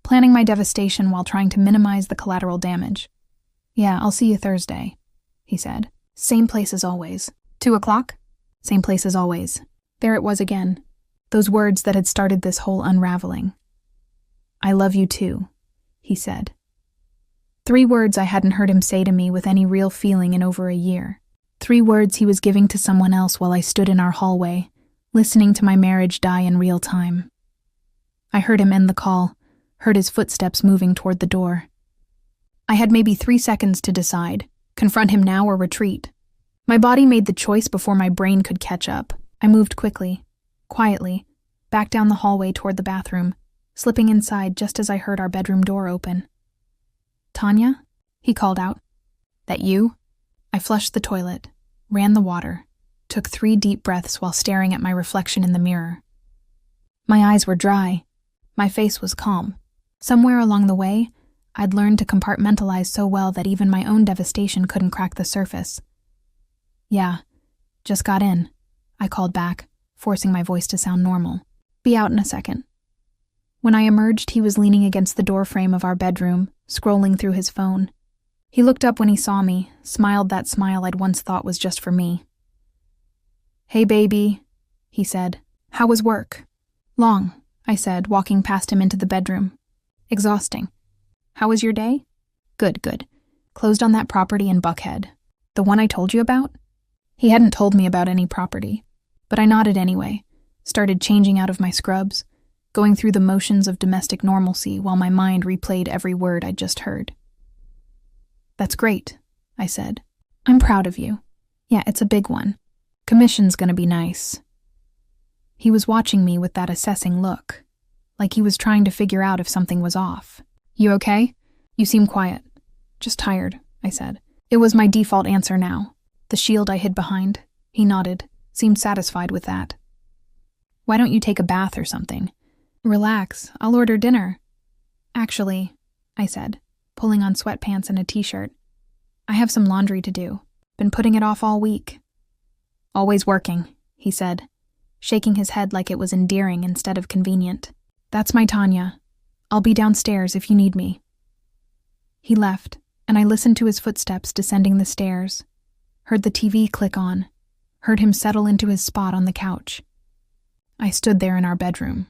Planning my devastation while trying to minimize the collateral damage. Yeah, I'll see you Thursday," he said. "Same place as always. 2 o'clock? Same place as always." There it was again. Those words that had started this whole unraveling. "I love you too," he said. 3 words I hadn't heard him say to me with any real feeling in over a year. 3 words he was giving to someone else while I stood in our hallway, listening to my marriage die in real time. I heard him end the call, heard his footsteps moving toward the door. I had maybe 3 seconds to decide, confront him now or retreat. My body made the choice before my brain could catch up. I moved quickly, quietly, back down the hallway toward the bathroom, slipping inside just as I heard our bedroom door open. "Tanya?" he called out. "That you?" I flushed the toilet, ran the water, took 3 deep breaths while staring at my reflection in the mirror. My eyes were dry. My face was calm. Somewhere along the way, I'd learned to compartmentalize so well that even my own devastation couldn't crack the surface. "Yeah, just got in," I called back, forcing my voice to sound normal. "Be out in a second." When I emerged, he was leaning against the doorframe of our bedroom, scrolling through his phone. He looked up when he saw me, smiled that smile I'd once thought was just for me. "Hey, baby," he said. "How was work?" "Long," I said, walking past him into the bedroom. "Exhausting. How was your day?" Good. Closed on that property in Buckhead. The one I told you about?" He hadn't told me about any property, but I nodded anyway, started changing out of my scrubs, going through the motions of domestic normalcy while my mind replayed every word I'd just heard. "That's great," I said. "I'm proud of you. Yeah, it's a big one. Commission's gonna be nice." He was watching me with that assessing look, like he was trying to figure out if something was off. "You okay? You seem quiet." "Just tired," I said. It was my default answer now. The shield I hid behind. He nodded, seemed satisfied with that. "Why don't you take a bath or something?" "Relax, I'll order dinner." "Actually," I said, pulling on sweatpants and a t-shirt, "I have some laundry to do. Been putting it off all week." "Always working," he said, shaking his head like it was endearing instead of convenient. "That's my Tanya. I'll be downstairs if you need me." He left, and I listened to his footsteps descending the stairs, heard the TV click on, heard him settle into his spot on the couch. I stood there in our bedroom,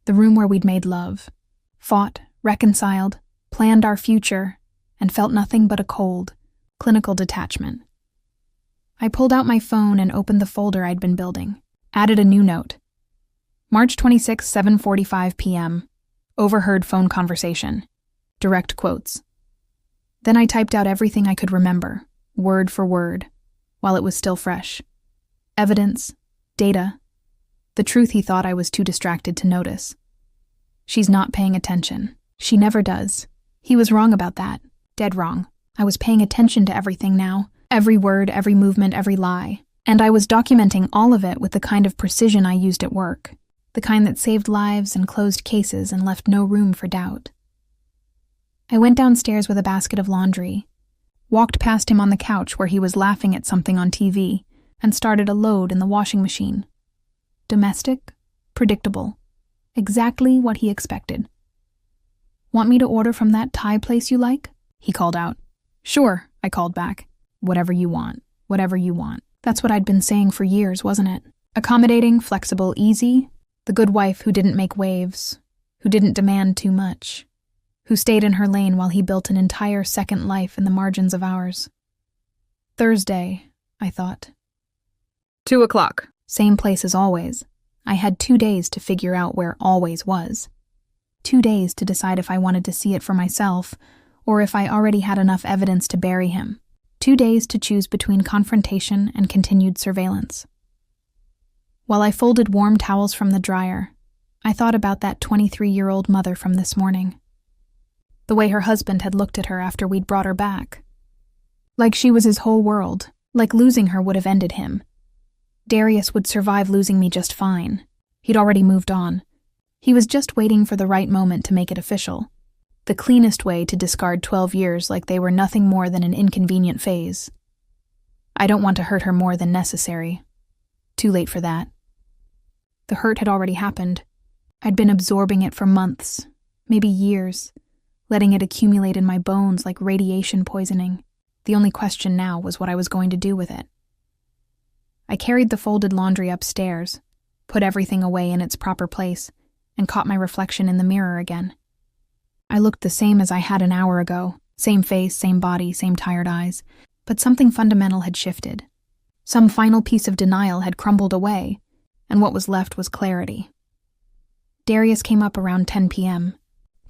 the room where we'd made love, fought, reconciled, planned our future, and felt nothing but a cold, clinical detachment. I pulled out my phone and opened the folder I'd been building, added a new note. March 26, 7:45 p.m. Overheard phone conversation. Direct quotes. Then I typed out everything I could remember, word for word, while it was still fresh. Evidence, data, the truth he thought I was too distracted to notice. She's not paying attention. She never does. He was wrong about that. Dead wrong. I was paying attention to everything now. Every word, every movement, every lie. And I was documenting all of it with the kind of precision I used at work. The kind that saved lives and closed cases and left no room for doubt. I went downstairs with a basket of laundry, walked past him on the couch where he was laughing at something on TV, and started a load in the washing machine. Domestic, predictable, exactly what he expected. "Want me to order from that Thai place you like?" he called out. "Sure," I called back. "Whatever you want, whatever you want." That's what I'd been saying for years, wasn't it? Accommodating, flexible, easy. The good wife who didn't make waves, who didn't demand too much, who stayed in her lane while he built an entire second life in the margins of ours. Thursday, I thought. 2:00. Same place as always. I had 2 days to figure out where always was. 2 days to decide if I wanted to see it for myself, or if I already had enough evidence to bury him. 2 days to choose between confrontation and continued surveillance. While I folded warm towels from the dryer, I thought about that 23-year-old mother from this morning. The way her husband had looked at her after we'd brought her back. Like she was his whole world, like losing her would have ended him. Darius would survive losing me just fine. He'd already moved on. He was just waiting for the right moment to make it official. The cleanest way to discard 12 years like they were nothing more than an inconvenient phase. I don't want to hurt her more than necessary. Too late for that. The hurt had already happened. I'd been absorbing it for months, maybe years, letting it accumulate in my bones like radiation poisoning. The only question now was what I was going to do with it. I carried the folded laundry upstairs, put everything away in its proper place, and caught my reflection in the mirror again. I looked the same as I had an hour ago, same face, same body, same tired eyes, but something fundamental had shifted. Some final piece of denial had crumbled away, and what was left was clarity. Darius came up around 10 p.m.,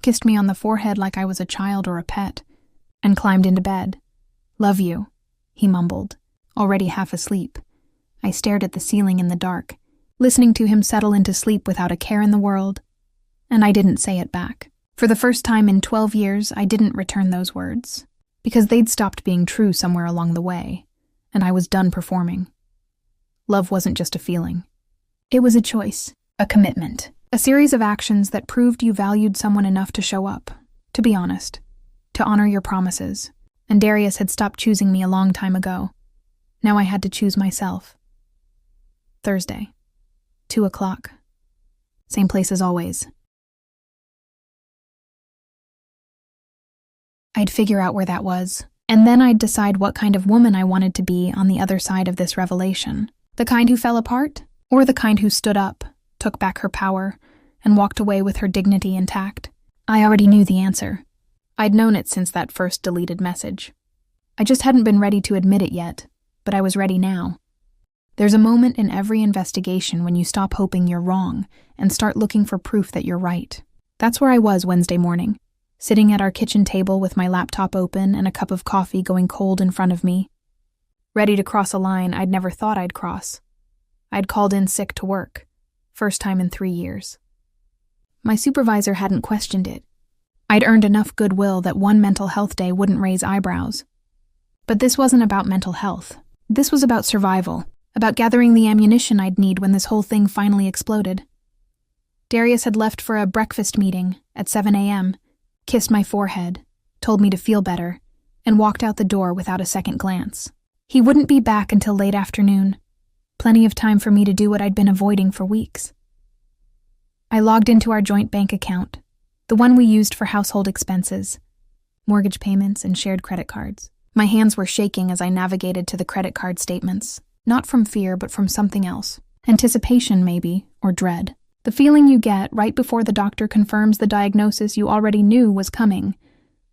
kissed me on the forehead like I was a child or a pet, and climbed into bed. "Love you," he mumbled, already half asleep. I stared at the ceiling in the dark, listening to him settle into sleep without a care in the world, and I didn't say it back. For the first time in 12 years, I didn't return those words, because they'd stopped being true somewhere along the way, and I was done performing. Love wasn't just a feeling. It was a choice, a commitment, a series of actions that proved you valued someone enough to show up, to be honest, to honor your promises. And Darius had stopped choosing me a long time ago. Now I had to choose myself. Thursday, 2:00. Same place as always. I'd figure out where that was, and then I'd decide what kind of woman I wanted to be on the other side of this revelation. The kind who fell apart, or the kind who stood up, took back her power, and walked away with her dignity intact. I already knew the answer. I'd known it since that first deleted message. I just hadn't been ready to admit it yet, but I was ready now. There's a moment in every investigation when you stop hoping you're wrong and start looking for proof that you're right. That's where I was Wednesday morning, sitting at our kitchen table with my laptop open and a cup of coffee going cold in front of me, ready to cross a line I'd never thought I'd cross. I'd called in sick to work, first time in 3 years. My supervisor hadn't questioned it. I'd earned enough goodwill that one mental health day wouldn't raise eyebrows. But this wasn't about mental health. This was about survival, about gathering the ammunition I'd need when this whole thing finally exploded. Darius had left for a breakfast meeting at 7 a.m., kissed my forehead, told me to feel better, and walked out the door without a second glance. He wouldn't be back until late afternoon. Plenty of time for me to do what I'd been avoiding for weeks. I logged into our joint bank account, the one we used for household expenses, mortgage payments, and shared credit cards. My hands were shaking as I navigated to the credit card statements, not from fear but from something else. Anticipation, maybe, or dread. The feeling you get right before the doctor confirms the diagnosis you already knew was coming.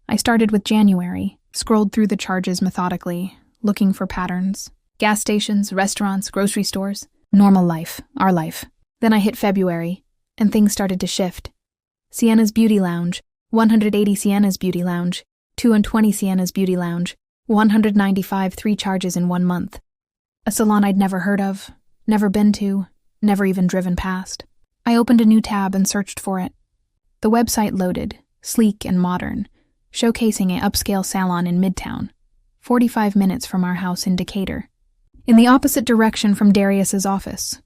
I started with January, scrolled through the charges methodically, looking for patterns. Gas stations, restaurants, grocery stores. Normal life, our life. Then I hit February, and things started to shift. Sienna's Beauty Lounge, 180 Sienna's Beauty Lounge, 220 Sienna's Beauty Lounge, 195 3 charges in 1 month. A salon I'd never heard of, never been to, never even driven past. I opened a new tab and searched for it. The website loaded, sleek and modern, showcasing an upscale salon in Midtown, 45 minutes from our house in Decatur, in the opposite direction from Darius's office.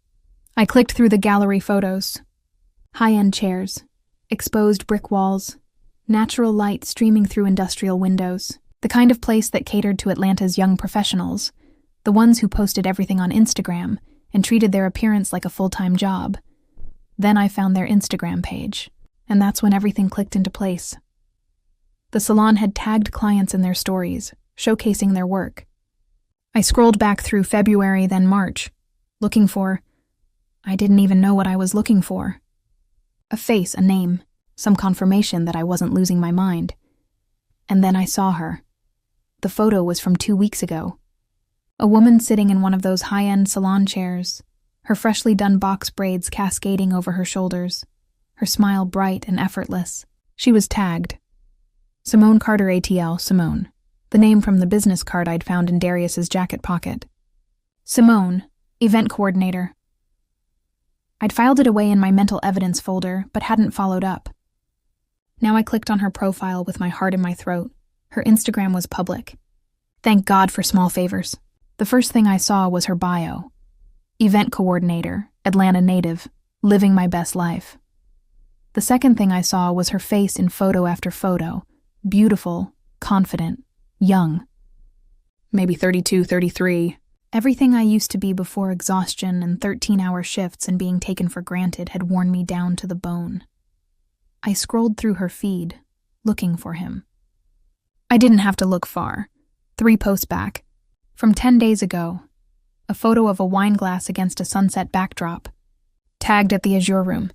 I clicked through the gallery photos. High-end chairs, exposed brick walls, natural light streaming through industrial windows, the kind of place that catered to Atlanta's young professionals, the ones who posted everything on Instagram and treated their appearance like a full-time job. Then I found their Instagram page, and that's when everything clicked into place. The salon had tagged clients in their stories, showcasing their work. I scrolled back through February, then March, looking for... I didn't even know what I was looking for. A face, a name, some confirmation that I wasn't losing my mind. And then I saw her. The photo was from 2 weeks ago. A woman sitting in one of those high-end salon chairs, her freshly done box braids cascading over her shoulders, her smile bright and effortless. She was tagged. Simone Carter ATL, Simone, the name from the business card I'd found in Darius's jacket pocket. Simone, event coordinator. I'd filed it away in my mental evidence folder, but hadn't followed up. Now I clicked on her profile with my heart in my throat. Her Instagram was public. Thank God for small favors. The first thing I saw was her bio. Event coordinator, Atlanta native, living my best life. The second thing I saw was her face in photo after photo, beautiful, confident, young. Maybe 32, 33. Everything I used to be before exhaustion and 13-hour shifts and being taken for granted had worn me down to the bone. I scrolled through her feed, looking for him. I didn't have to look far. 3 posts back. From 10 days ago. A photo of a wine glass against a sunset backdrop. Tagged at the Azure Room.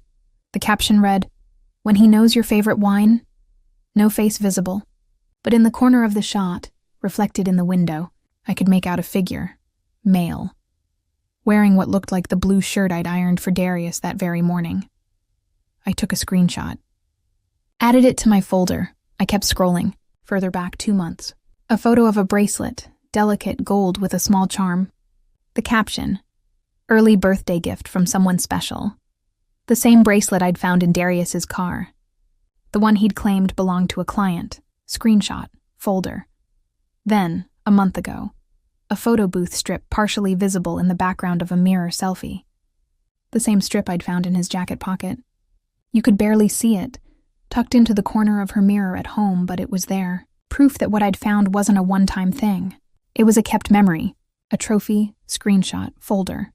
The caption read, "When he knows your favorite wine." No face visible. But in the corner of the shot, reflected in the window, I could make out a figure. Male. Wearing what looked like the blue shirt I'd ironed for Darius that very morning. I took a screenshot. Added it to my folder. I kept scrolling. Further back 2 months. A photo of a bracelet, delicate gold with a small charm. The caption, "Early birthday gift from someone special." The same bracelet I'd found in Darius's car. The one he'd claimed belonged to a client. Screenshot, folder. Then, a month ago, a photo booth strip partially visible in the background of a mirror selfie. The same strip I'd found in his jacket pocket. You could barely see it, tucked into the corner of her mirror at home, but it was there. Proof that what I'd found wasn't a one-time thing. It was a kept memory, a trophy, screenshot, folder.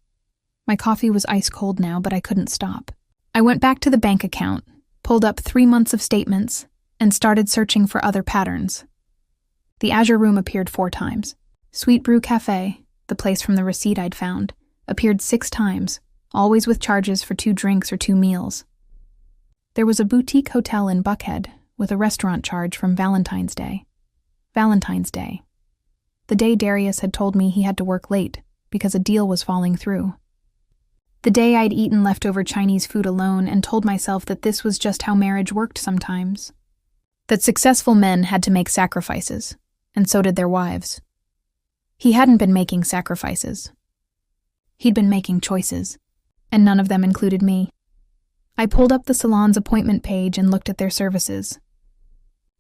My coffee was ice cold now, but I couldn't stop. I went back to the bank account, pulled up 3 months of statements, and started searching for other patterns. The Azure Room appeared 4 times. Sweet Brew Cafe, the place from the receipt I'd found, appeared 6 times, always with charges for 2 drinks or 2 meals. There was a boutique hotel in Buckhead with a restaurant charge from Valentine's Day. Valentine's Day. The day Darius had told me he had to work late because a deal was falling through. The day I'd eaten leftover Chinese food alone and told myself that this was just how marriage worked sometimes. That successful men had to make sacrifices, and so did their wives. He hadn't been making sacrifices. He'd been making choices, and none of them included me. I pulled up the salon's appointment page and looked at their services.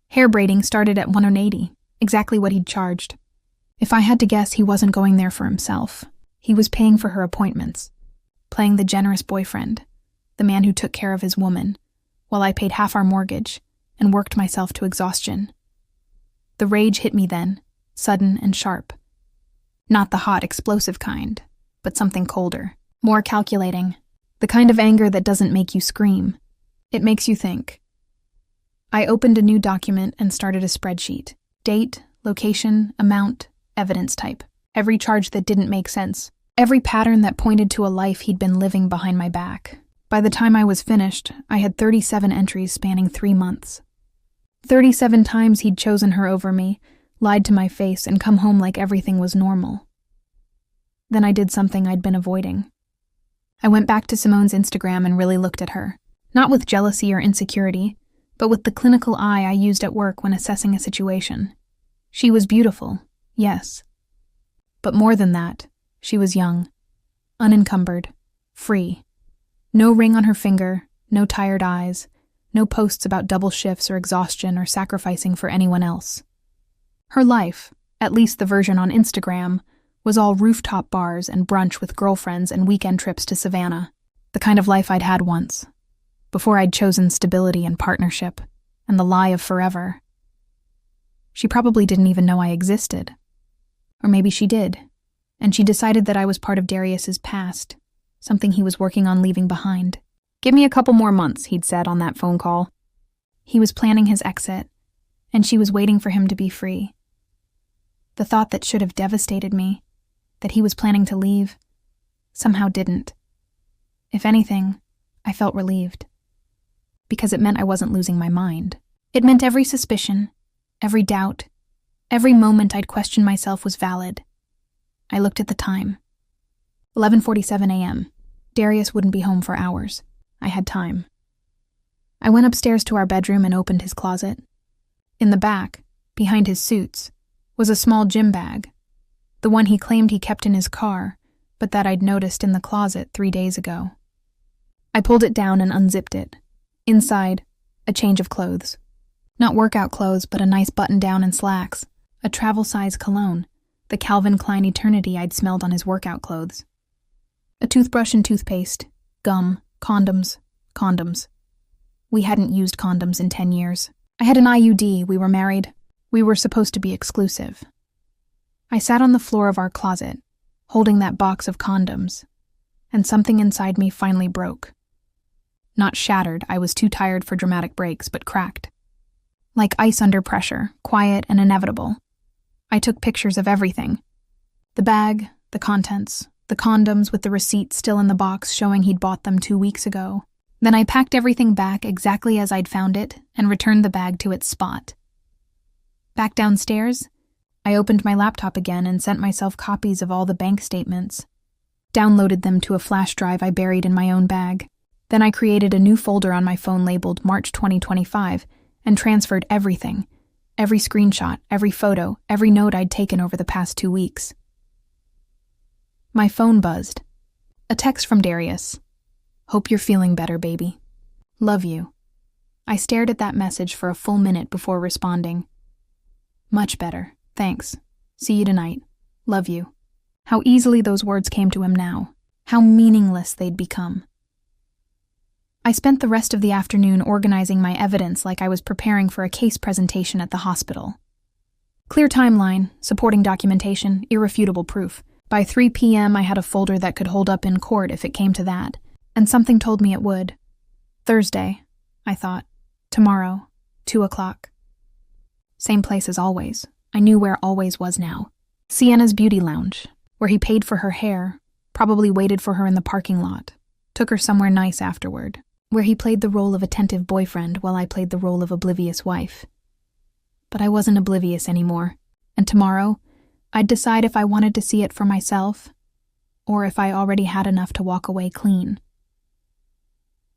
Hair braiding started at $180, exactly what he'd charged. If I had to guess, he wasn't going there for himself. He was paying for her appointments, playing the generous boyfriend, the man who took care of his woman, while I paid half our mortgage and worked myself to exhaustion. The rage hit me then, sudden and sharp. Not the hot, explosive kind, but something colder, more calculating, the kind of anger that doesn't make you scream. It makes you think. I opened a new document and started a spreadsheet. Date, location, amount, evidence type. Every charge that didn't make sense. Every pattern that pointed to a life he'd been living behind my back. By the time I was finished, I had 37 entries spanning 3 months. 37 times he'd chosen her over me, lied to my face, and come home like everything was normal. Then I did something I'd been avoiding. I went back to Simone's Instagram and really looked at her. Not with jealousy or insecurity, but with the clinical eye I used at work when assessing a situation. She was beautiful, yes. But more than that, she was young, unencumbered, free. No ring on her finger, no tired eyes, no posts about double shifts or exhaustion or sacrificing for anyone else. Her life, at least the version on Instagram, was all rooftop bars and brunch with girlfriends and weekend trips to Savannah, the kind of life I'd had once, before I'd chosen stability and partnership, and the lie of forever. She probably didn't even know I existed. Or maybe she did, and she decided that I was part of Darius's past, something he was working on leaving behind. "Give me a couple more months," he'd said on that phone call. He was planning his exit, and she was waiting for him to be free. The thought that should have devastated me, that he was planning to leave, somehow didn't. If anything, I felt relieved. Because it meant I wasn't losing my mind. It meant every suspicion, every doubt, every moment I'd questioned myself was valid. I looked at the time. 11:47 a.m. Darius wouldn't be home for hours. I had time. I went upstairs to our bedroom and opened his closet. In the back, behind his suits, was a small gym bag, the one he claimed he kept in his car, but that I'd noticed in the closet 3 days ago. I pulled it down and unzipped it. Inside, a change of clothes. Not workout clothes, but a nice button-down and slacks, a travel-size cologne, the Calvin Klein Eternity I'd smelled on his workout clothes. A toothbrush and toothpaste, gum, condoms. We hadn't used condoms in 10 years. I had an IUD, we were married. We were supposed to be exclusive. I sat on the floor of our closet, holding that box of condoms, and something inside me finally broke. Not shattered, I was too tired for dramatic breaks, but cracked. Like ice under pressure, quiet and inevitable. I took pictures of everything. The bag, the contents, the condoms with the receipt still in the box showing he'd bought them 2 weeks ago. Then I packed everything back exactly as I'd found it and returned the bag to its spot. Back downstairs, I opened my laptop again and sent myself copies of all the bank statements. Downloaded them to a flash drive I buried in my own bag. Then I created a new folder on my phone labeled March 2025 and transferred everything. Every screenshot, every photo, every note I'd taken over the past 2 weeks. My phone buzzed. A text from Darius. "Hope you're feeling better, baby. Love you." I stared at that message for a full minute before responding. "Much better. Thanks. See you tonight. Love you." How easily those words came to him now. How meaningless they'd become. I spent the rest of the afternoon organizing my evidence like I was preparing for a case presentation at the hospital. Clear timeline, supporting documentation, irrefutable proof. By 3 p.m. I had a folder that could hold up in court if it came to that, and something told me it would. Thursday, I thought. Tomorrow, 2 o'clock. Same place as always. I knew where always was now. Sienna's beauty lounge, where he paid for her hair, probably waited for her in the parking lot, took her somewhere nice afterward, where he played the role of attentive boyfriend while I played the role of oblivious wife. But I wasn't oblivious anymore, and tomorrow, I'd decide if I wanted to see it for myself, or if I already had enough to walk away clean.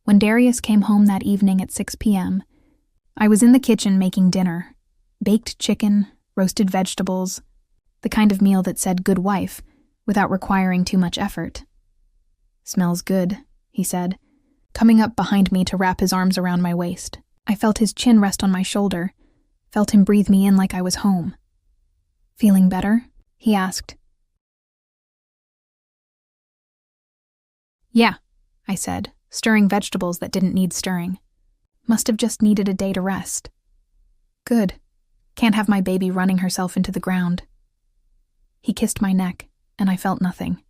When Darius came home that evening at 6 p.m., I was in the kitchen making dinner. Baked chicken, roasted vegetables, the kind of meal that said good wife, without requiring too much effort. "Smells good," he said, coming up behind me to wrap his arms around my waist. I felt his chin rest on my shoulder, felt him breathe me in like I was home. "Feeling better?" he asked. "Yeah," I said, stirring vegetables that didn't need stirring. Must have just needed a day to rest. "Good. Can't have my baby running herself into the ground." He kissed my neck, and I felt nothing.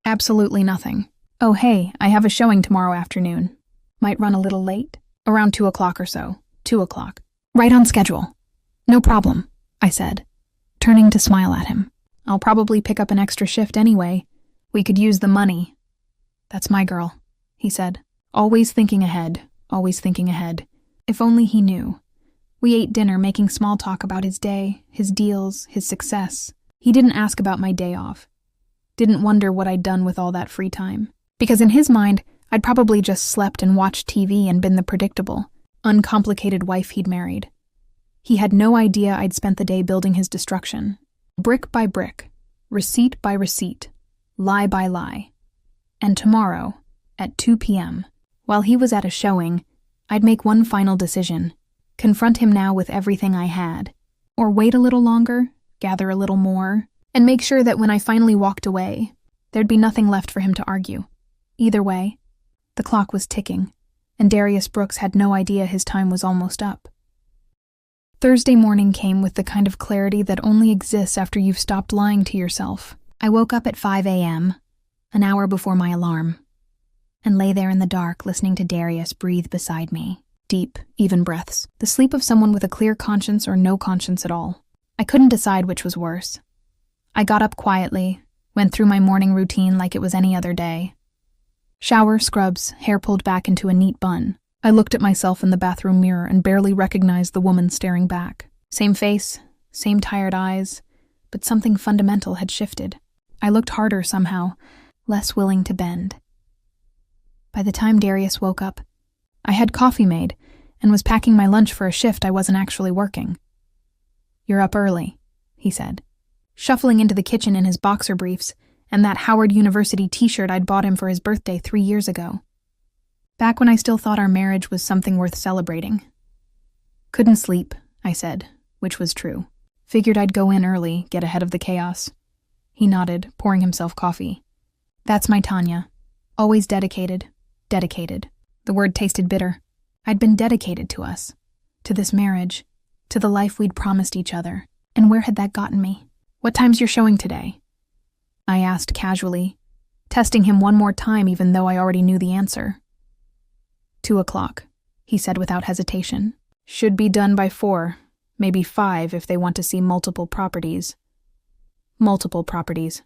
Absolutely nothing. "Oh hey, I have a showing tomorrow afternoon. Might run a little late. Around 2 o'clock or so. 2 o'clock. Right on schedule." "No problem," I said, turning to smile at him. "I'll probably pick up an extra shift anyway. We could use the money." "That's my girl," he said. Always thinking ahead, always thinking ahead. If only he knew. We ate dinner making small talk about his day, his deals, his success. He didn't ask about my day off. Didn't wonder what I'd done with all that free time. Because in his mind, I'd probably just slept and watched TV and been the predictable, uncomplicated wife he'd married. He had no idea I'd spent the day building his destruction. Brick by brick, receipt by receipt, lie by lie. And tomorrow, at 2 p.m., while he was at a showing, I'd make one final decision. Confront him now with everything I had. Or wait a little longer, gather a little more, and make sure that when I finally walked away, there'd be nothing left for him to argue. Either way, the clock was ticking, and Darius Brooks had no idea his time was almost up. Thursday morning came with the kind of clarity that only exists after you've stopped lying to yourself. I woke up at 5 a.m., an hour before my alarm, and lay there in the dark listening to Darius breathe beside me. Deep, even breaths. The sleep of someone with a clear conscience or no conscience at all. I couldn't decide which was worse. I got up quietly, went through my morning routine like it was any other day. Shower, scrubs, hair pulled back into a neat bun. I looked at myself in the bathroom mirror and barely recognized the woman staring back. Same face, same tired eyes, but something fundamental had shifted. I looked harder somehow, less willing to bend. By the time Darius woke up, I had coffee made and was packing my lunch for a shift I wasn't actually working. "You're up early," he said, shuffling into the kitchen in his boxer briefs and that Howard University t-shirt I'd bought him for his birthday 3 years ago. Back when I still thought our marriage was something worth celebrating. "Couldn't sleep," I said, which was true. Figured I'd go in early, get ahead of the chaos. He nodded, pouring himself coffee. "That's my Tanya. Always dedicated. Dedicated." The word tasted bitter. I'd been dedicated to us, to this marriage, to the life we'd promised each other. And where had that gotten me? "What time's your showing today?" I asked casually, testing him one more time even though I already knew the answer. 2 o'clock, he said without hesitation. "Should be done by 4, maybe 5 if they want to see multiple properties." Multiple properties.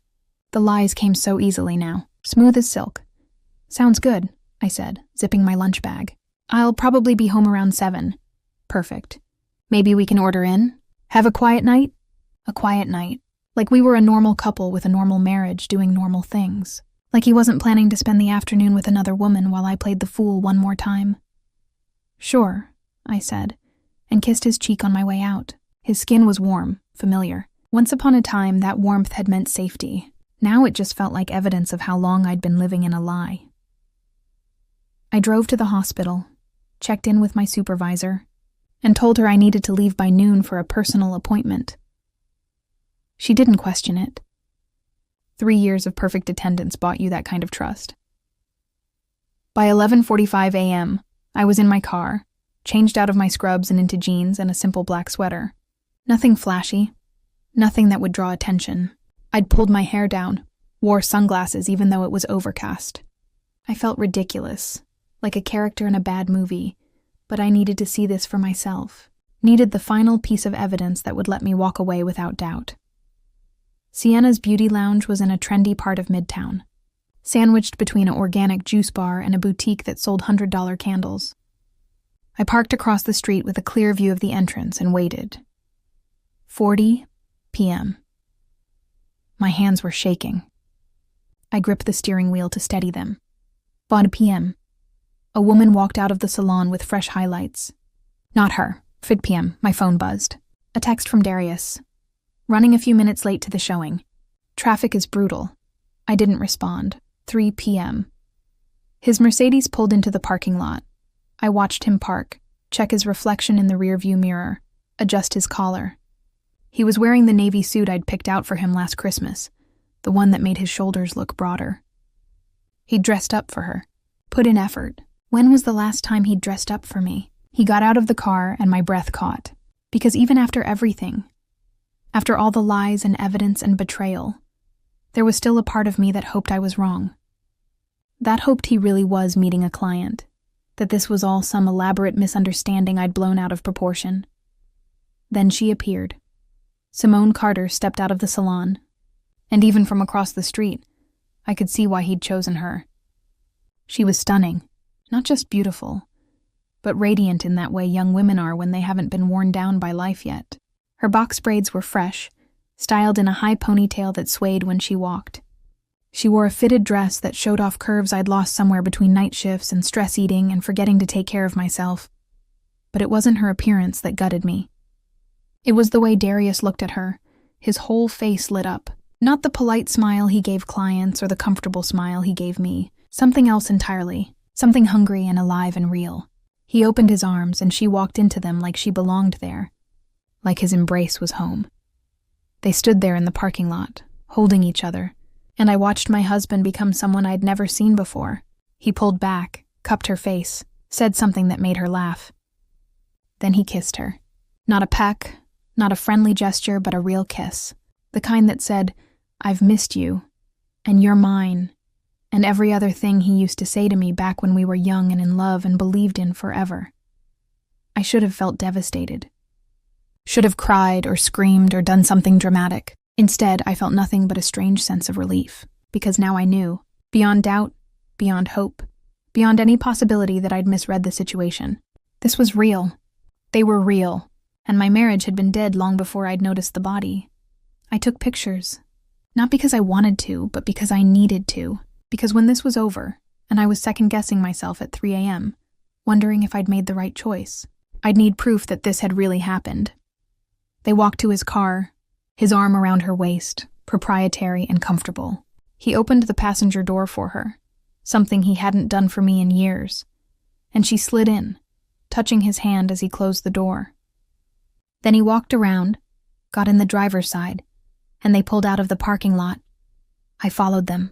The lies came so easily now, smooth as silk. "Sounds good," I said, zipping my lunch bag. "I'll probably be home around 7. "Perfect. Maybe we can order in? Have a quiet night?" A quiet night. Like we were a normal couple with a normal marriage doing normal things. Like he wasn't planning to spend the afternoon with another woman while I played the fool one more time. "Sure," I said, and kissed his cheek on my way out. His skin was warm, familiar. Once upon a time, that warmth had meant safety. Now it just felt like evidence of how long I'd been living in a lie. I drove to the hospital, checked in with my supervisor, and told her I needed to leave by noon for a personal appointment. She didn't question it. 3 years of perfect attendance bought you that kind of trust. By 11:45 a.m., I was in my car, changed out of my scrubs and into jeans and a simple black sweater. Nothing flashy, nothing that would draw attention. I'd pulled my hair down, wore sunglasses even though it was overcast. I felt ridiculous, like a character in a bad movie, but I needed to see this for myself. Needed the final piece of evidence that would let me walk away without doubt. Sienna's beauty lounge was in a trendy part of Midtown, sandwiched between an organic juice bar and a boutique that sold $100 candles. I parked across the street with a clear view of the entrance and waited. 40 p.m. My hands were shaking. I gripped the steering wheel to steady them. 1 p.m. A woman walked out of the salon with fresh highlights. Not her. 5 p.m. My phone buzzed. A text from Darius. "Running a few minutes late to the showing. Traffic is brutal." I didn't respond. 3 p.m. His Mercedes pulled into the parking lot. I watched him park, check his reflection in the rearview mirror, adjust his collar. He was wearing the navy suit I'd picked out for him last Christmas, the one that made his shoulders look broader. He'd dressed up for her, put in effort. When was the last time he'd dressed up for me? He got out of the car and my breath caught, because even after everything, after all the lies and evidence and betrayal, there was still a part of me that hoped I was wrong. That hoped he really was meeting a client, that this was all some elaborate misunderstanding I'd blown out of proportion. Then she appeared. Simone Carter stepped out of the salon, and even from across the street, I could see why he'd chosen her. She was stunning, not just beautiful, but radiant in that way young women are when they haven't been worn down by life yet. Her box braids were fresh, styled in a high ponytail that swayed when she walked. She wore a fitted dress that showed off curves I'd lost somewhere between night shifts and stress eating and forgetting to take care of myself. but it wasn't her appearance that gutted me. It was the way Darius looked at her. His whole face lit up. Not the polite smile he gave clients or the comfortable smile he gave me. Something else entirely. Something hungry and alive and real. He opened his arms and she walked into them like she belonged there. Like his embrace was home. They stood there in the parking lot, holding each other, and I watched my husband become someone I'd never seen before. He pulled back, cupped her face, said something that made her laugh. Then he kissed her. Not a peck, not a friendly gesture, but a real kiss. The kind that said, "I've missed you, and you're mine," and every other thing he used to say to me back when we were young and in love and believed in forever. I should have felt devastated. Should have cried or screamed or done something dramatic. Instead, I felt nothing but a strange sense of relief, because now I knew, beyond doubt, beyond hope, beyond any possibility that I'd misread the situation. This was real. They were real, and my marriage had been dead long before I'd noticed the body. I took pictures, not because I wanted to, but because I needed to, because when this was over, and I was second-guessing myself at 3 a.m., wondering if I'd made the right choice, I'd need proof that this had really happened. They walked to his car, his arm around her waist, proprietary and comfortable. He opened the passenger door for her, something he hadn't done for me in years, and she slid in, touching his hand as he closed the door. Then he walked around, got in the driver's side, and they pulled out of the parking lot. I followed them.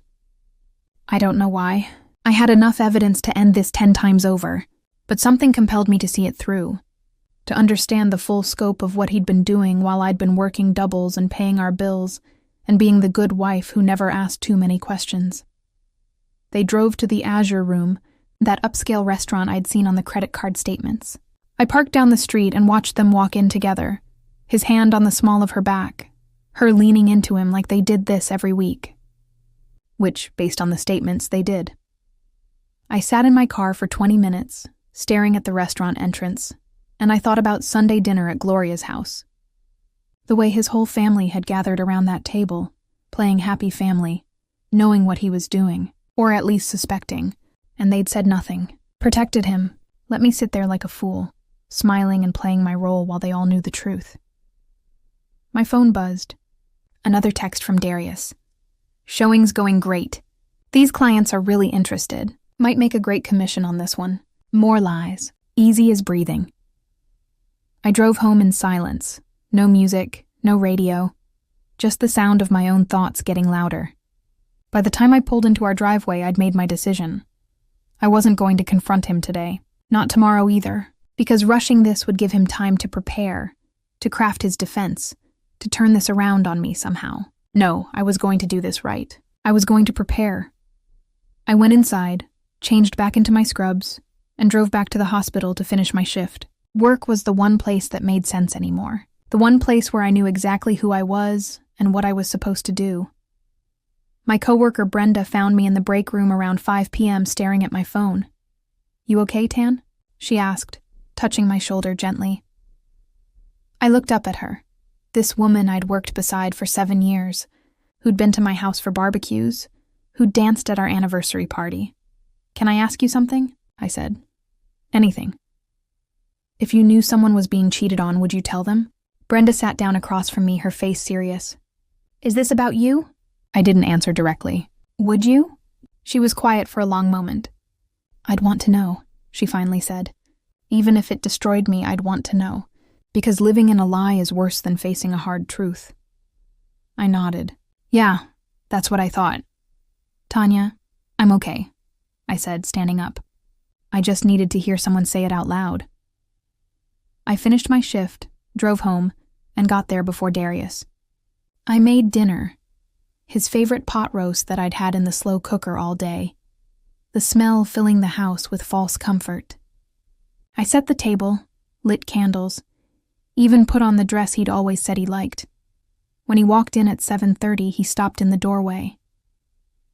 I don't know why. I had enough evidence to end this 10 times over, but something compelled me to see it through, to understand the full scope of what he'd been doing while I'd been working doubles and paying our bills and being the good wife who never asked too many questions. They drove to the Azure Room, that upscale restaurant I'd seen on the credit card statements. I parked down the street and watched them walk in together, his hand on the small of her back, her leaning into him like they did this every week. Which, based on the statements, they did. I sat in my car for 20 minutes, staring at the restaurant entrance, and I thought about Sunday dinner at Gloria's house. The way his whole family had gathered around that table, playing happy family, knowing what he was doing, or at least suspecting, and they'd said nothing, protected him, let me sit there like a fool, smiling and playing my role while they all knew the truth. My phone buzzed. Another text from Darius. "Showing's going great. These clients are really interested. Might make a great commission on this one. More lies. Easy as breathing." I drove home in silence. No music, no radio. Just the sound of my own thoughts getting louder. By the time I pulled into our driveway, I'd made my decision. I wasn't going to confront him today. Not tomorrow either, because rushing this would give him time to prepare, to craft his defense, to turn this around on me somehow. No, I was going to do this right. I was going to prepare. I went inside, changed back into my scrubs, and drove back to the hospital to finish my shift. Work was the one place that made sense anymore. The one place where I knew exactly who I was and what I was supposed to do. My coworker Brenda found me in the break room around 5 p.m. staring at my phone. "You okay, Tan?" she asked, touching my shoulder gently. I looked up at her, this woman I'd worked beside for 7 years, who'd been to my house for barbecues, who'd danced at our anniversary party. "Can I ask you something?" I said. "Anything." "If you knew someone was being cheated on, would you tell them?" Brenda sat down across from me, her face serious. "Is this about you?" I didn't answer directly. "Would you?" She was quiet for a long moment. "I'd want to know," she finally said. "Even if it destroyed me, I'd want to know. Because living in a lie is worse than facing a hard truth." I nodded. "Yeah, that's what I thought." "Tanya, I'm okay," I said, standing up. I just needed to hear someone say it out loud. I finished my shift, drove home, and got there before Darius. I made dinner, his favorite pot roast that I'd had in the slow cooker all day, the smell filling the house with false comfort. I set the table, lit candles, even put on the dress he'd always said he liked. When he walked in at 7:30, he stopped in the doorway.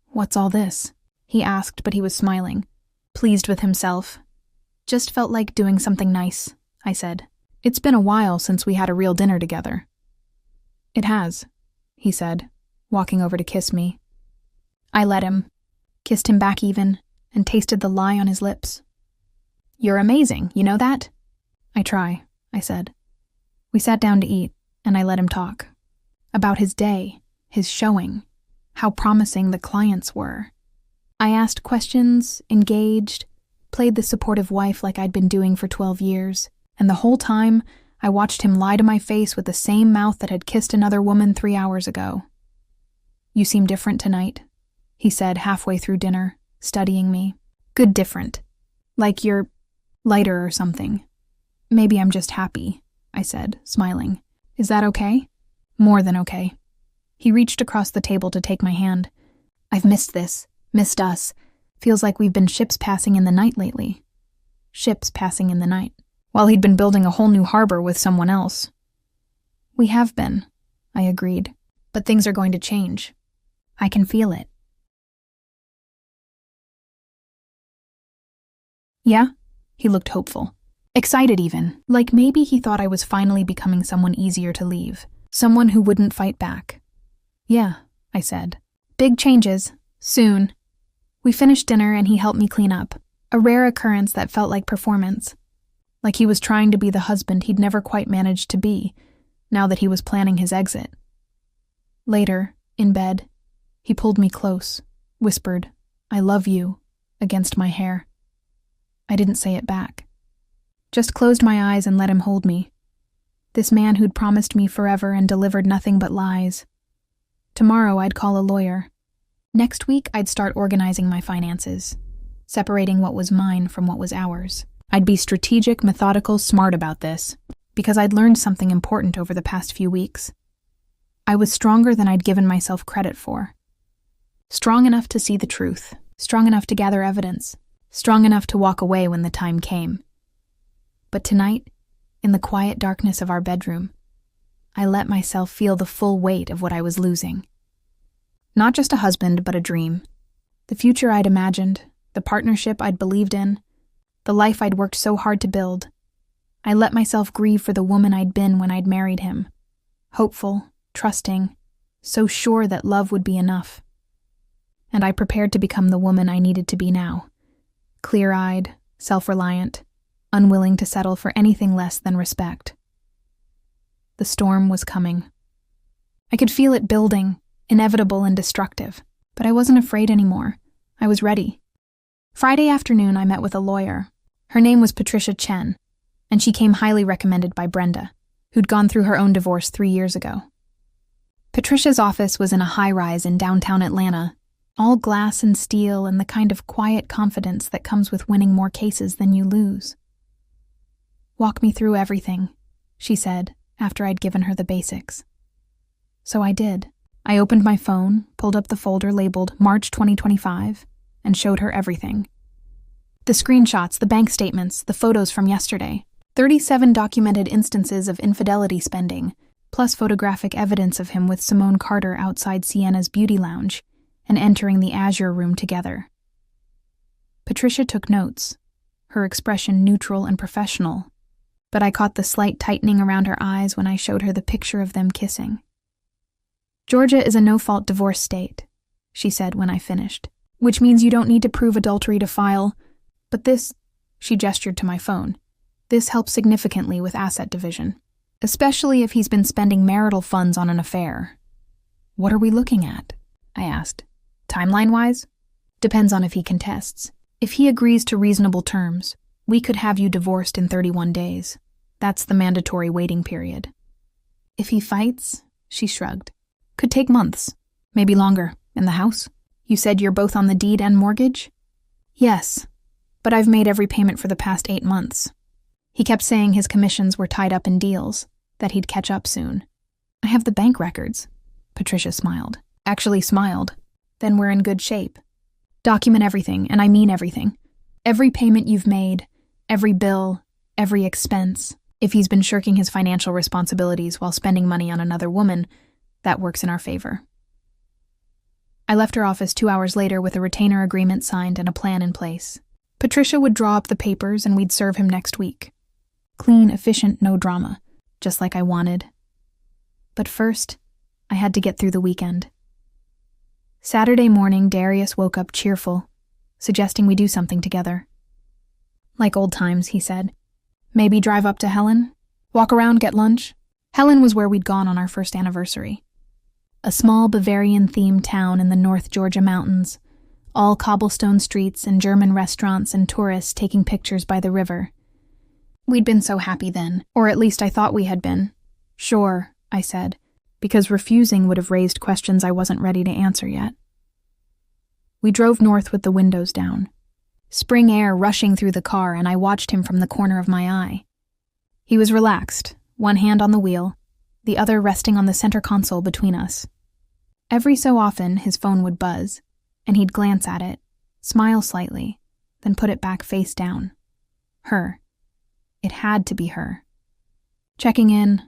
"What's all this?" he asked, but he was smiling, pleased with himself. "Just felt like doing something nice," I said. "It's been a while since we had a real dinner together." "It has," he said, walking over to kiss me. I let him, kissed him back even, and tasted the lie on his lips. "You're amazing, you know that?" I try, I said. We sat down to eat, and I let him talk. About his day, his showing, how promising the clients were. I asked questions, engaged, played the supportive wife like I'd been doing for 12 years, and the whole time, I watched him lie to my face with the same mouth that had kissed another woman 3 hours ago. You seem different tonight, he said halfway through dinner, studying me. Good different. Like you're lighter or something. Maybe I'm just happy, I said, smiling. Is that okay? More than okay. He reached across the table to take my hand. I've missed this, missed us. Feels like we've been ships passing in the night lately. Ships passing in the night. While he'd been building a whole new harbor with someone else. We have been, I agreed. But things are going to change. I can feel it. Yeah? He looked hopeful. Excited even, like maybe he thought I was finally becoming someone easier to leave. Someone who wouldn't fight back. Yeah, I said. Big changes. Soon. We finished dinner and he helped me clean up. A rare occurrence that felt like performance. Like he was trying to be the husband he'd never quite managed to be, now that he was planning his exit. Later, in bed, he pulled me close, whispered, "I love you," against my hair. I didn't say it back. Just closed my eyes and let him hold me. This man who'd promised me forever and delivered nothing but lies. Tomorrow I'd call a lawyer. Next week I'd start organizing my finances, separating what was mine from what was ours. I'd be strategic, methodical, smart about this, because I'd learned something important over the past few weeks. I was stronger than I'd given myself credit for. Strong enough to see the truth, strong enough to gather evidence, strong enough to walk away when the time came. But tonight, in the quiet darkness of our bedroom, I let myself feel the full weight of what I was losing. Not just a husband, but a dream. The future I'd imagined, the partnership I'd believed in, the life I'd worked so hard to build. I let myself grieve for the woman I'd been when I'd married him. Hopeful, trusting, so sure that love would be enough. And I prepared to become the woman I needed to be now. Clear-eyed, self-reliant, unwilling to settle for anything less than respect. The storm was coming. I could feel it building, inevitable and destructive, but I wasn't afraid anymore. I was ready. Friday afternoon, I met with a lawyer. Her name was Patricia Chen, and she came highly recommended by Brenda, who'd gone through her own divorce 3 years ago. Patricia's office was in a high-rise in downtown Atlanta, all glass and steel and the kind of quiet confidence that comes with winning more cases than you lose. "Walk me through everything," she said, after I'd given her the basics. So I did. I opened my phone, pulled up the folder labeled March 2025, and showed her everything. The screenshots, the bank statements, the photos from yesterday, 37 documented instances of infidelity spending, plus photographic evidence of him with Simone Carter outside Sienna's beauty lounge and entering the Azure room together. Patricia took notes, her expression neutral and professional, but I caught the slight tightening around her eyes when I showed her the picture of them kissing. "Georgia is a no-fault divorce state," she said when I finished, "which means you don't need to prove adultery to file, but this," she gestured to my phone, "this helps significantly with asset division, especially if he's been spending marital funds on an affair." "What are we looking at?" I asked. "Timeline-wise? Depends on if he contests. If he agrees to reasonable terms, we could have you divorced in 31 days. That's the mandatory waiting period. If he fights," she shrugged, "could take months, maybe longer, in the house. You said you're both on the deed and mortgage?" "Yes, but I've made every payment for the past 8 months. He kept saying his commissions were tied up in deals, that he'd catch up soon." "I have the bank records," Patricia smiled. Actually smiled. "Then we're in good shape. Document everything, and I mean everything. Every payment you've made, every bill, every expense. If he's been shirking his financial responsibilities while spending money on another woman, that works in our favor." I left her office 2 hours later with a retainer agreement signed and a plan in place. Patricia would draw up the papers and we'd serve him next week. Clean, efficient, no drama, just like I wanted. But first, I had to get through the weekend. Saturday morning, Darius woke up cheerful, suggesting we do something together. "Like old times," he said. Maybe drive up to Helen? Walk around, get lunch? Helen was where we'd gone on our first anniversary. A small Bavarian-themed town in the North Georgia mountains, all cobblestone streets and German restaurants and tourists taking pictures by the river. We'd been so happy then, or at least I thought we had been. Sure, I said, because refusing would have raised questions I wasn't ready to answer yet. We drove north with the windows down. Spring air rushing through the car, and I watched him from the corner of my eye. He was relaxed, one hand on the wheel, the other resting on the center console between us. Every so often, his phone would buzz, and he'd glance at it, smile slightly, then put it back face down. Her. It had to be her. Checking in,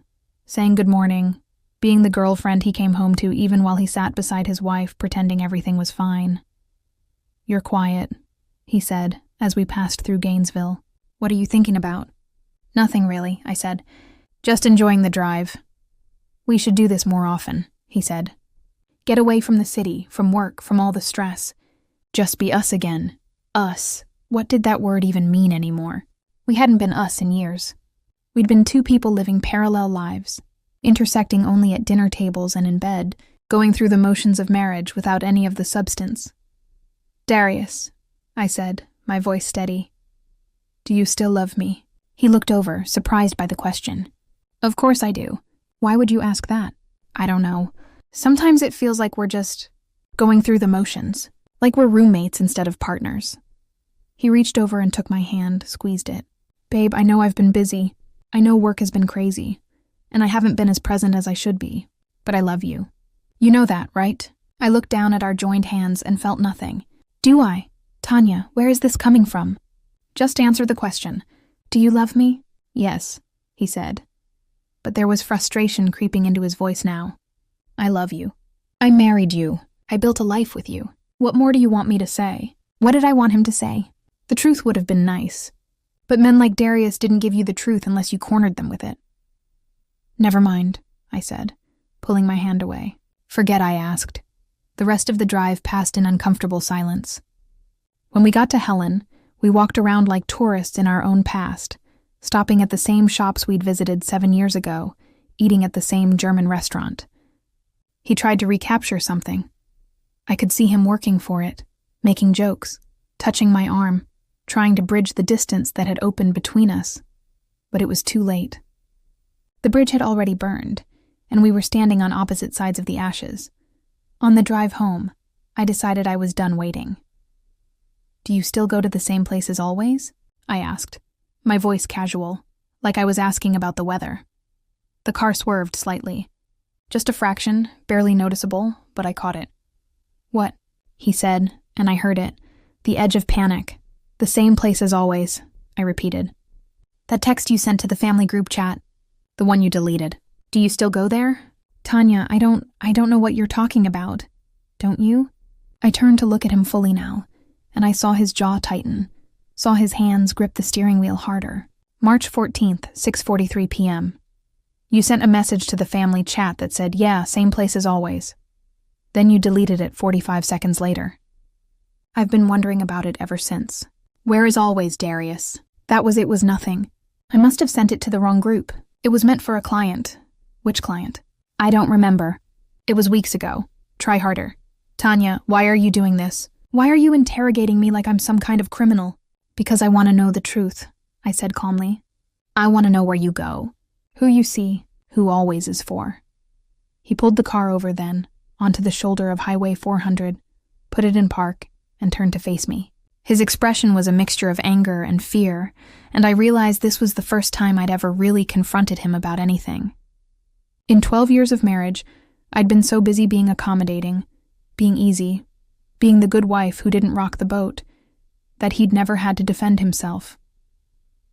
saying good morning, being the girlfriend he came home to even while he sat beside his wife pretending everything was fine. "You're quiet," he said as we passed through Gainesville. "What are you thinking about?" "Nothing really," I said. "Just enjoying the drive." "We should do this more often," he said. "Get away from the city, from work, from all the stress. Just be us again. Us. What did that word even mean anymore? We hadn't been us in years. We'd been two people living parallel lives, intersecting only at dinner tables and in bed, going through the motions of marriage without any of the substance. "Darius," I said, my voice steady. "Do you still love me?" He looked over, surprised by the question. "Of course I do. Why would you ask that?" "I don't know. Sometimes it feels like we're just going through the motions, like we're roommates instead of partners." He reached over and took my hand, squeezed it. "Babe, I know I've been busy. I know work has been crazy, and I haven't been as present as I should be, but I love you. You know that, right?" I looked down at our joined hands and felt nothing. "Do I? Tanya, where is this coming from? Just answer the question. Do you love me?" "Yes," he said. But there was frustration creeping into his voice now. "I love you. I married you. I built a life with you. What more do you want me to say?" What did I want him to say? The truth would have been nice. But men like Darius didn't give you the truth unless you cornered them with it. "Never mind," I said, pulling my hand away. "Forget I asked." The rest of the drive passed in uncomfortable silence. When we got to Helen, we walked around like tourists in our own past, stopping at the same shops we'd visited 7 years ago, eating at the same German restaurant. He tried to recapture something. I could see him working for it, making jokes, touching my arm, trying to bridge the distance that had opened between us. But it was too late. The bridge had already burned, and we were standing on opposite sides of the ashes. On the drive home, I decided I was done waiting. "Do you still go to the same places always?" I asked, my voice casual, like I was asking about the weather. The car swerved slightly. Just a fraction, barely noticeable, but I caught it. "What?" he said, and I heard it. The edge of panic. "The same place as always," I repeated. "That text you sent to the family group chat. The one you deleted. Do you still go there?" "Tanya, I don't know what you're talking about. Don't you?" I turned to look at him fully now, and I saw his jaw tighten, saw his hands grip the steering wheel harder. March 14th, 6:43 p.m. You sent a message to the family chat that said, "Yeah, same place as always." Then you deleted it 45 seconds later. I've been wondering about it ever since. "Where is always, Darius?" That was nothing. I must have sent it to the wrong group. It was meant for a client. Which client? I don't remember. It was weeks ago. Try harder. "Tanya, why are you doing this? Why are you interrogating me like I'm some kind of criminal?" "Because I want to know the truth," I said calmly. "I want to know where you go, who you see, who always is for." He pulled the car over then, onto the shoulder of Highway 400, put it in park, and turned to face me. His expression was a mixture of anger and fear, and I realized this was the first time I'd ever really confronted him about anything. In 12 years of marriage, I'd been so busy being accommodating, being easy, being the good wife who didn't rock the boat, that he'd never had to defend himself.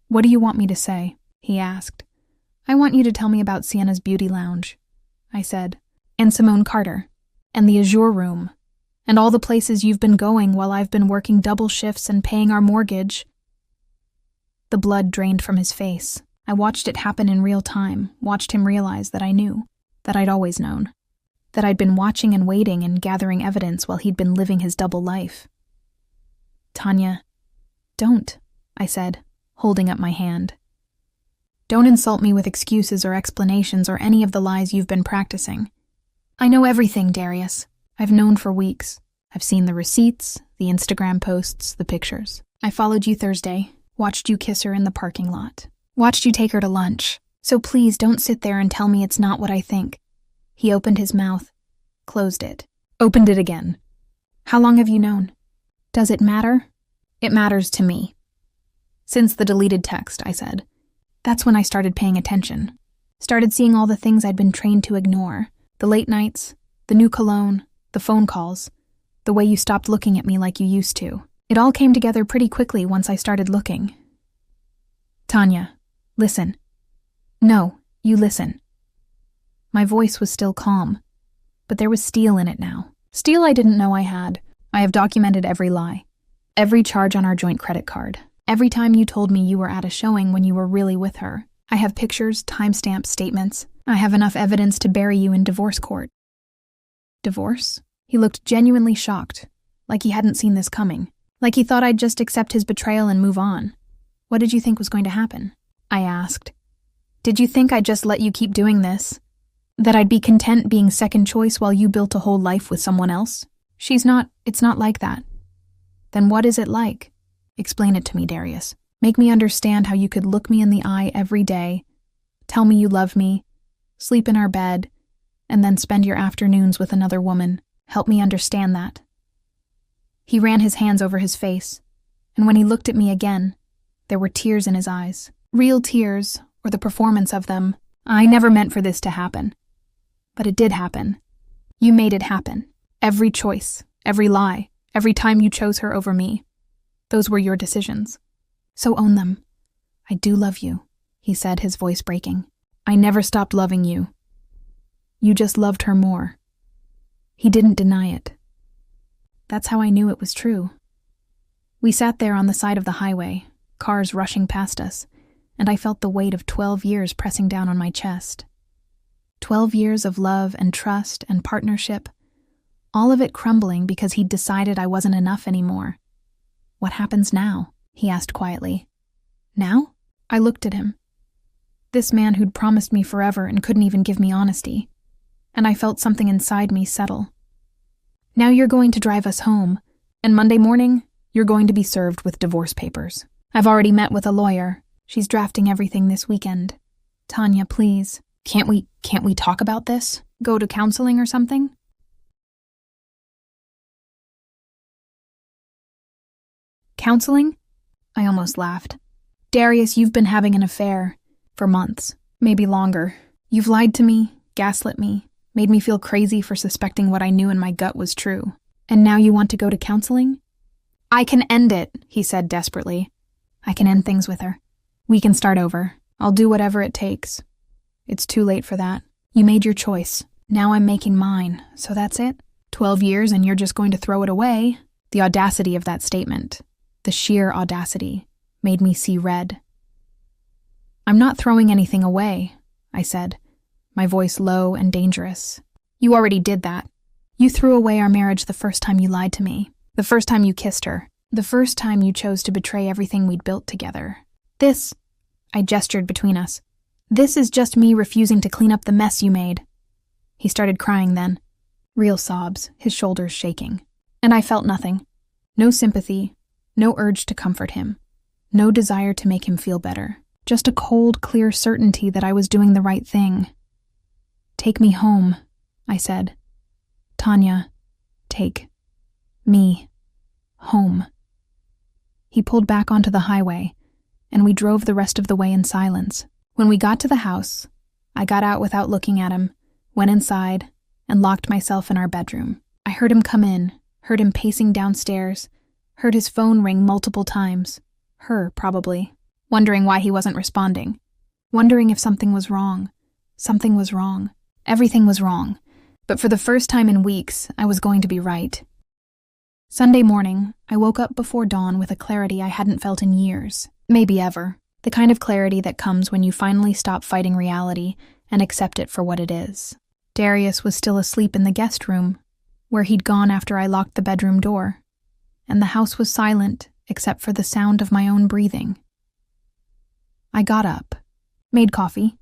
"What do you want me to say?" he asked. "I want you to tell me about Sienna's beauty lounge," I said, "and Simone Carter, and the Azure Room, and all the places you've been going while I've been working double shifts and paying our mortgage." The blood drained from his face. I watched it happen in real time, watched him realize that I knew, that I'd always known, that I'd been watching and waiting and gathering evidence while he'd been living his double life. "Tanya, don't," I said, holding up my hand. Don't insult me with excuses or explanations or any of the lies you've been practicing. I know everything, Darius. I've known for weeks. I've seen the receipts, the Instagram posts, the pictures. I followed you Thursday, watched you kiss her in the parking lot, watched you take her to lunch. So please don't sit there and tell me it's not what I think. He opened his mouth, closed it, opened it again. How long have you known? Does it matter? It matters to me. Since the deleted text, I said. That's when I started paying attention. Started seeing all the things I'd been trained to ignore. The late nights, the new cologne, the phone calls, the way you stopped looking at me like you used to. It all came together pretty quickly once I started looking. Tanya, listen. No, you listen. My voice was still calm, but there was steel in it now. Steel I didn't know I had. I have documented every lie, every charge on our joint credit card. Every time you told me you were at a showing when you were really with her. I have pictures, timestamps, statements. I have enough evidence to bury you in divorce court. Divorce? He looked genuinely shocked, like he hadn't seen this coming, like he thought I'd just accept his betrayal and move on. What did you think was going to happen? I asked. Did you think I'd just let you keep doing this? That I'd be content being second choice while you built a whole life with someone else? It's not like that. Then what is it like? Explain it to me, Darius. Make me understand how you could look me in the eye every day, tell me you love me, sleep in our bed, and then spend your afternoons with another woman. Help me understand that. He ran his hands over his face, and when he looked at me again, there were tears in his eyes. Real tears, or the performance of them. I never meant for this to happen. But it did happen. You made it happen. Every choice, every lie, every time you chose her over me. Those were your decisions. So own them. I do love you, he said, his voice breaking. I never stopped loving you. You just loved her more. He didn't deny it. That's how I knew it was true. We sat there on the side of the highway, cars rushing past us, and I felt the weight of 12 years pressing down on my chest. 12 years of love and trust and partnership, all of it crumbling because he'd decided I wasn't enough anymore. What happens now? He asked quietly. Now? I looked at him. This man who'd promised me forever and couldn't even give me honesty. And I felt something inside me settle. Now you're going to drive us home, and Monday morning, you're going to be served with divorce papers. I've already met with a lawyer. She's drafting everything this weekend. Tanya, please. Can't we talk about this? Go to counseling or something? Counseling? I almost laughed. Darius, you've been having an affair. For months. Maybe longer. You've lied to me, gaslit me, made me feel crazy for suspecting what I knew in my gut was true. And now you want to go to counseling? I can end it, he said desperately. I can end things with her. We can start over. I'll do whatever it takes. It's too late for that. You made your choice. Now I'm making mine. So that's it? 12 years and you're just going to throw it away? The audacity of that statement. The sheer audacity made me see red. I'm not throwing anything away, I said, my voice low and dangerous. You already did that. You threw away our marriage the first time you lied to me, the first time you kissed her, the first time you chose to betray everything we'd built together. This, I gestured between us, this is just me refusing to clean up the mess you made. He started crying then, real sobs, his shoulders shaking. And I felt nothing. No sympathy, no urge to comfort him, no desire to make him feel better. Just a cold, clear certainty that I was doing the right thing. Take me home, I said. Tanya, take me home. He pulled back onto the highway, and we drove the rest of the way in silence. When we got to the house, I got out without looking at him, went inside, and locked myself in our bedroom. I heard him come in, heard him pacing downstairs, heard his phone ring multiple times. Her, probably. Wondering why he wasn't responding. Wondering if something was wrong. Something was wrong. Everything was wrong. But for the first time in weeks, I was going to be right. Sunday morning, I woke up before dawn with a clarity I hadn't felt in years. Maybe ever. The kind of clarity that comes when you finally stop fighting reality and accept it for what it is. Darius was still asleep in the guest room, where he'd gone after I locked the bedroom door. And the house was silent, except for the sound of my own breathing. I got up, made coffee,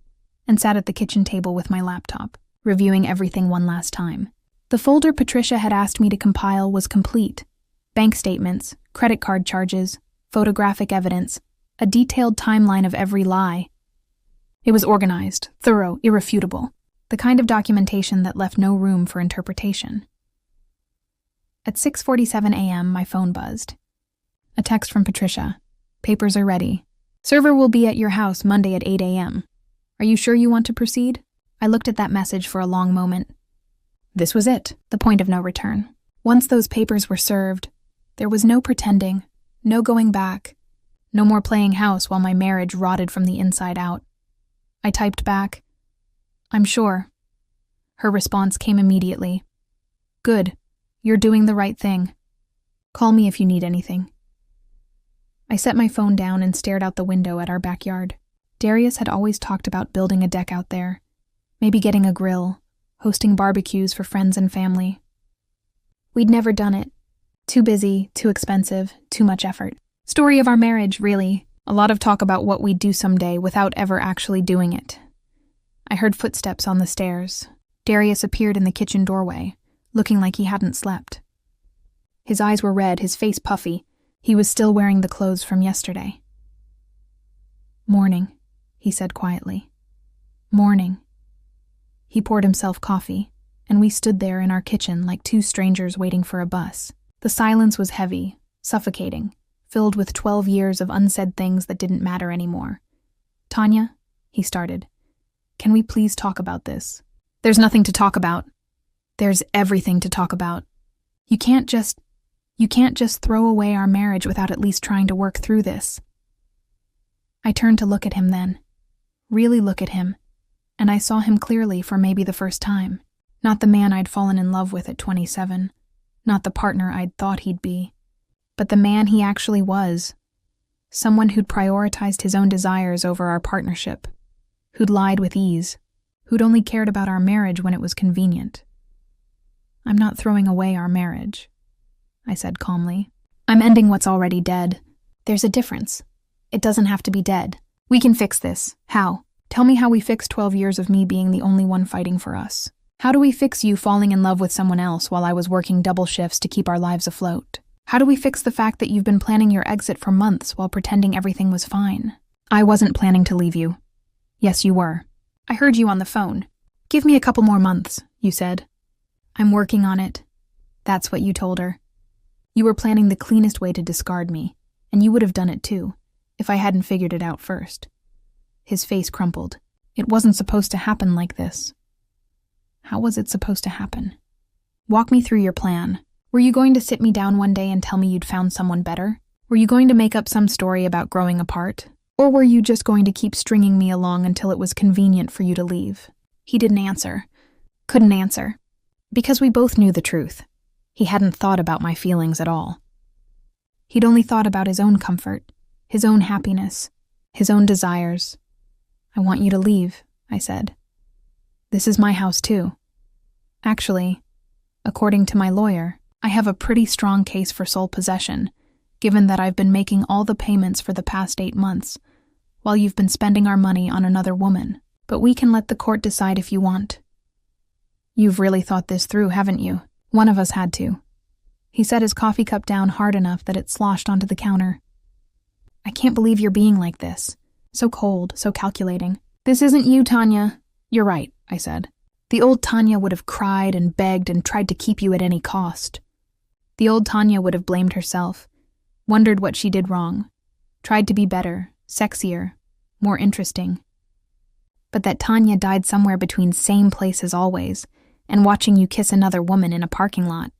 and sat at the kitchen table with my laptop, reviewing everything one last time. The folder Patricia had asked me to compile was complete. Bank statements, credit card charges, photographic evidence, a detailed timeline of every lie. It was organized, thorough, irrefutable, the kind of documentation that left no room for interpretation. At 6:47 a.m., my phone buzzed. A text from Patricia. Papers are ready. Server will be at your house Monday at 8 a.m. Are you sure you want to proceed? I looked at that message for a long moment. This was it, the point of no return. Once those papers were served, there was no pretending, no going back, no more playing house while my marriage rotted from the inside out. I typed back, I'm sure. Her response came immediately. Good. You're doing the right thing. Call me if you need anything. I set my phone down and stared out the window at our backyard. Darius had always talked about building a deck out there, maybe getting a grill, hosting barbecues for friends and family. We'd never done it. Too busy, too expensive, too much effort. Story of our marriage, really. A lot of talk about what we'd do someday without ever actually doing it. I heard footsteps on the stairs. Darius appeared in the kitchen doorway, looking like he hadn't slept. His eyes were red, his face puffy. He was still wearing the clothes from yesterday. Morning, he said quietly. Morning. He poured himself coffee, and we stood there in our kitchen like two strangers waiting for a bus. The silence was heavy, suffocating, filled with 12 years of unsaid things that didn't matter anymore. Tanya, he started, can we please talk about this? There's nothing to talk about. There's everything to talk about. You can't just throw away our marriage without at least trying to work through this. I turned to look at him then, really look at him, and I saw him clearly for maybe the first time. Not the man I'd fallen in love with at 27, not the partner I'd thought he'd be, but the man he actually was. Someone who'd prioritized his own desires over our partnership, who'd lied with ease, who'd only cared about our marriage when it was convenient. I'm not throwing away our marriage, I said calmly. I'm ending what's already dead. There's a difference. It doesn't have to be dead. We can fix this. How? Tell me how we fix 12 years of me being the only one fighting for us. How do we fix you falling in love with someone else while I was working double shifts to keep our lives afloat? How do we fix the fact that you've been planning your exit for months while pretending everything was fine? I wasn't planning to leave you. Yes, you were. I heard you on the phone. Give me a couple more months, you said. I'm working on it. That's what you told her. You were planning the cleanest way to discard me, and you would have done it too, if I hadn't figured it out first. His face crumpled. It wasn't supposed to happen like this. How was it supposed to happen? Walk me through your plan. Were you going to sit me down one day and tell me you'd found someone better? Were you going to make up some story about growing apart? Or were you just going to keep stringing me along until it was convenient for you to leave? He didn't answer. Couldn't answer. Because we both knew the truth. He hadn't thought about my feelings at all. He'd only thought about his own comfort, his own happiness, his own desires. I want you to leave, I said. This is my house too. Actually, according to my lawyer, I have a pretty strong case for sole possession, given that I've been making all the payments for the past 8 months, while you've been spending our money on another woman. But we can let the court decide if you want. You've really thought this through, haven't you? One of us had to. He set his coffee cup down hard enough that it sloshed onto the counter. I can't believe you're being like this. So cold, so calculating. This isn't you, Tanya. You're right, I said. The old Tanya would have cried and begged and tried to keep you at any cost. The old Tanya would have blamed herself, wondered what she did wrong, tried to be better, sexier, more interesting. But that Tanya died somewhere between same place as always and watching you kiss another woman in a parking lot.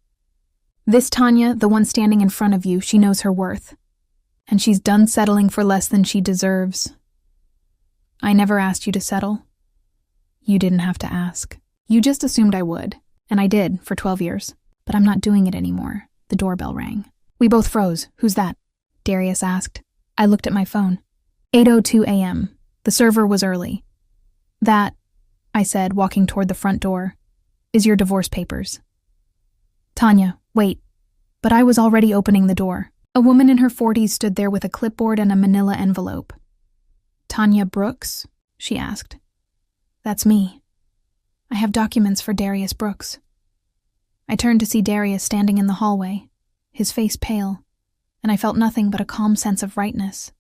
This Tanya, the one standing in front of you, she knows her worth. And she's done settling for less than she deserves. I never asked you to settle. You didn't have to ask. You just assumed I would, and I did for 12 years. But I'm not doing it anymore. The doorbell rang. We both froze. Who's that? Darius asked. I looked at my phone. 8:02 a.m. The server was early. That, I said, walking toward the front door, is your divorce papers. Tanya, wait. But I was already opening the door. A woman in her 40s stood there with a clipboard and a manila envelope. Tanya Brooks? she asked. That's me. I have documents for Darius Brooks. I turned to see Darius standing in the hallway, his face pale, and I felt nothing but a calm sense of rightness.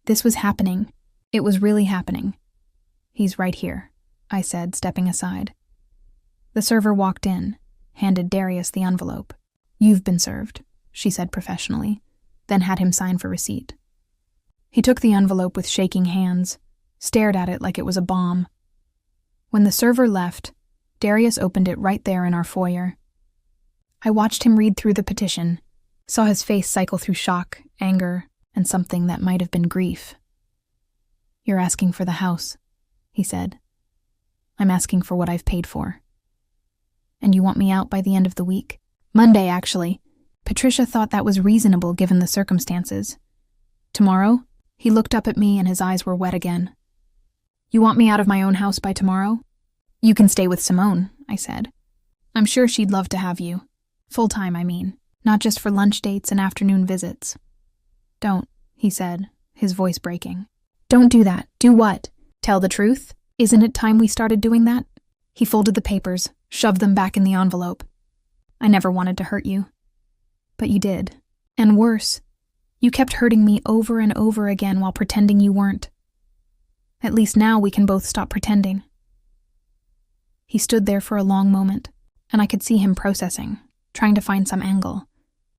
This was happening. It was really happening. He's right here, I said, stepping aside. The server walked in, handed Darius the envelope. You've been served, she said professionally, then had him sign for receipt. He took the envelope with shaking hands, stared at it like it was a bomb. When the server left, Darius opened it right there in our foyer. I watched him read through the petition, saw his face cycle through shock, anger, and something that might have been grief. You're asking for the house, he said. I'm asking for what I've paid for. And you want me out by the end of the week? Monday, actually. Patricia thought that was reasonable given the circumstances. Tomorrow? He looked up at me and his eyes were wet again. You want me out of my own house by tomorrow? You can stay with Simone, I said. I'm sure she'd love to have you. Full-time, I mean. Not just for lunch dates and afternoon visits. Don't, he said, his voice breaking. Don't do that. Do what? Tell the truth? Isn't it time we started doing that? He folded the papers, shoved them back in the envelope. I never wanted to hurt you. But you did. And worse, you kept hurting me over and over again while pretending you weren't. At least now we can both stop pretending. He stood there for a long moment, and I could see him processing, trying to find some angle,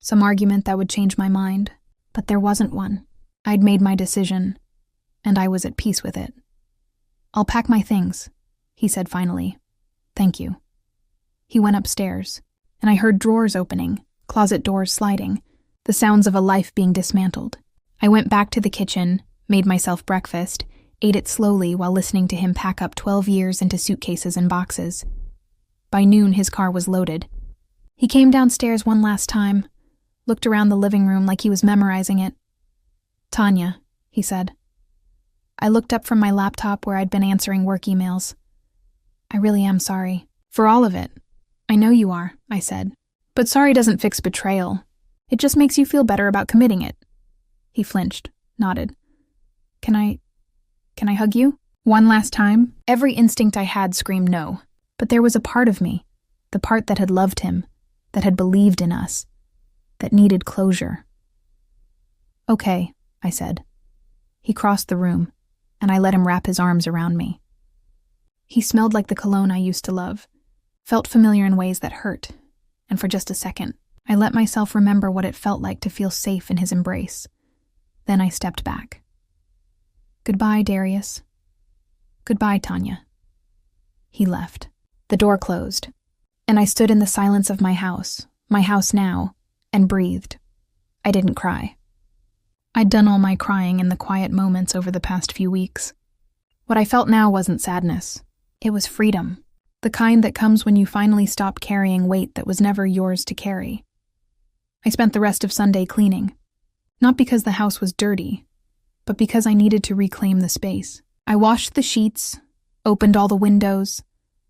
some argument that would change my mind, but there wasn't one. I'd made my decision, and I was at peace with it. I'll pack my things, he said finally. Thank you. He went upstairs, and I heard drawers opening, closet doors sliding, the sounds of a life being dismantled. I went back to the kitchen, made myself breakfast, ate it slowly while listening to him pack up 12 years into suitcases and boxes. By noon, his car was loaded. He came downstairs one last time, looked around the living room like he was memorizing it. Tanya, he said. I looked up from my laptop where I'd been answering work emails. I really am sorry. For all of it. I know you are, I said. But sorry doesn't fix betrayal. It just makes you feel better about committing it. He flinched, nodded. Can I hug you? One last time? Every instinct I had screamed no. But there was a part of me, the part that had loved him, that had believed in us, that needed closure. Okay, I said. He crossed the room, and I let him wrap his arms around me. He smelled like the cologne I used to love, felt familiar in ways that hurt, and for just a second, I let myself remember what it felt like to feel safe in his embrace. Then I stepped back. Goodbye, Darius. Goodbye, Tanya. He left. The door closed, and I stood in the silence of my house now, and breathed. I didn't cry. I'd done all my crying in the quiet moments over the past few weeks. What I felt now wasn't sadness. It was freedom, the kind that comes when you finally stop carrying weight that was never yours to carry. I spent the rest of Sunday cleaning, not because the house was dirty, but because I needed to reclaim the space. I washed the sheets, opened all the windows,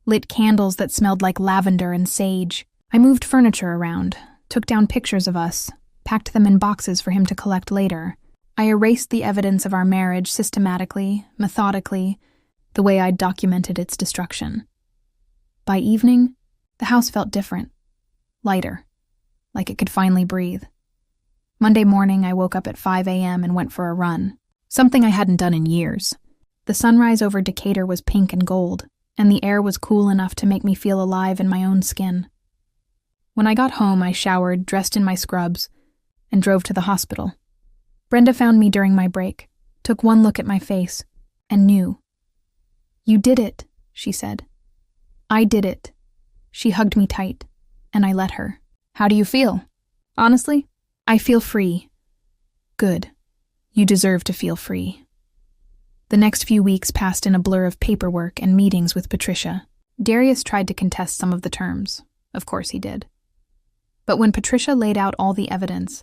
lit candles that smelled like lavender and sage. I moved furniture around, took down pictures of us, packed them in boxes for him to collect later. I erased the evidence of our marriage systematically, methodically, the way I'd documented its destruction. By evening, the house felt different, lighter, like it could finally breathe. Monday morning, I woke up at 5 a.m. and went for a run, something I hadn't done in years. The sunrise over Decatur was pink and gold, and the air was cool enough to make me feel alive in my own skin. When I got home, I showered, dressed in my scrubs, and drove to the hospital. Brenda found me during my break, took one look at my face, and knew. You did it, she said. I did it. She hugged me tight, and I let her. How do you feel? Honestly, I feel free. Good. You deserve to feel free. The next few weeks passed in a blur of paperwork and meetings with Patricia. Darius tried to contest some of the terms. Of course he did. But when Patricia laid out all the evidence,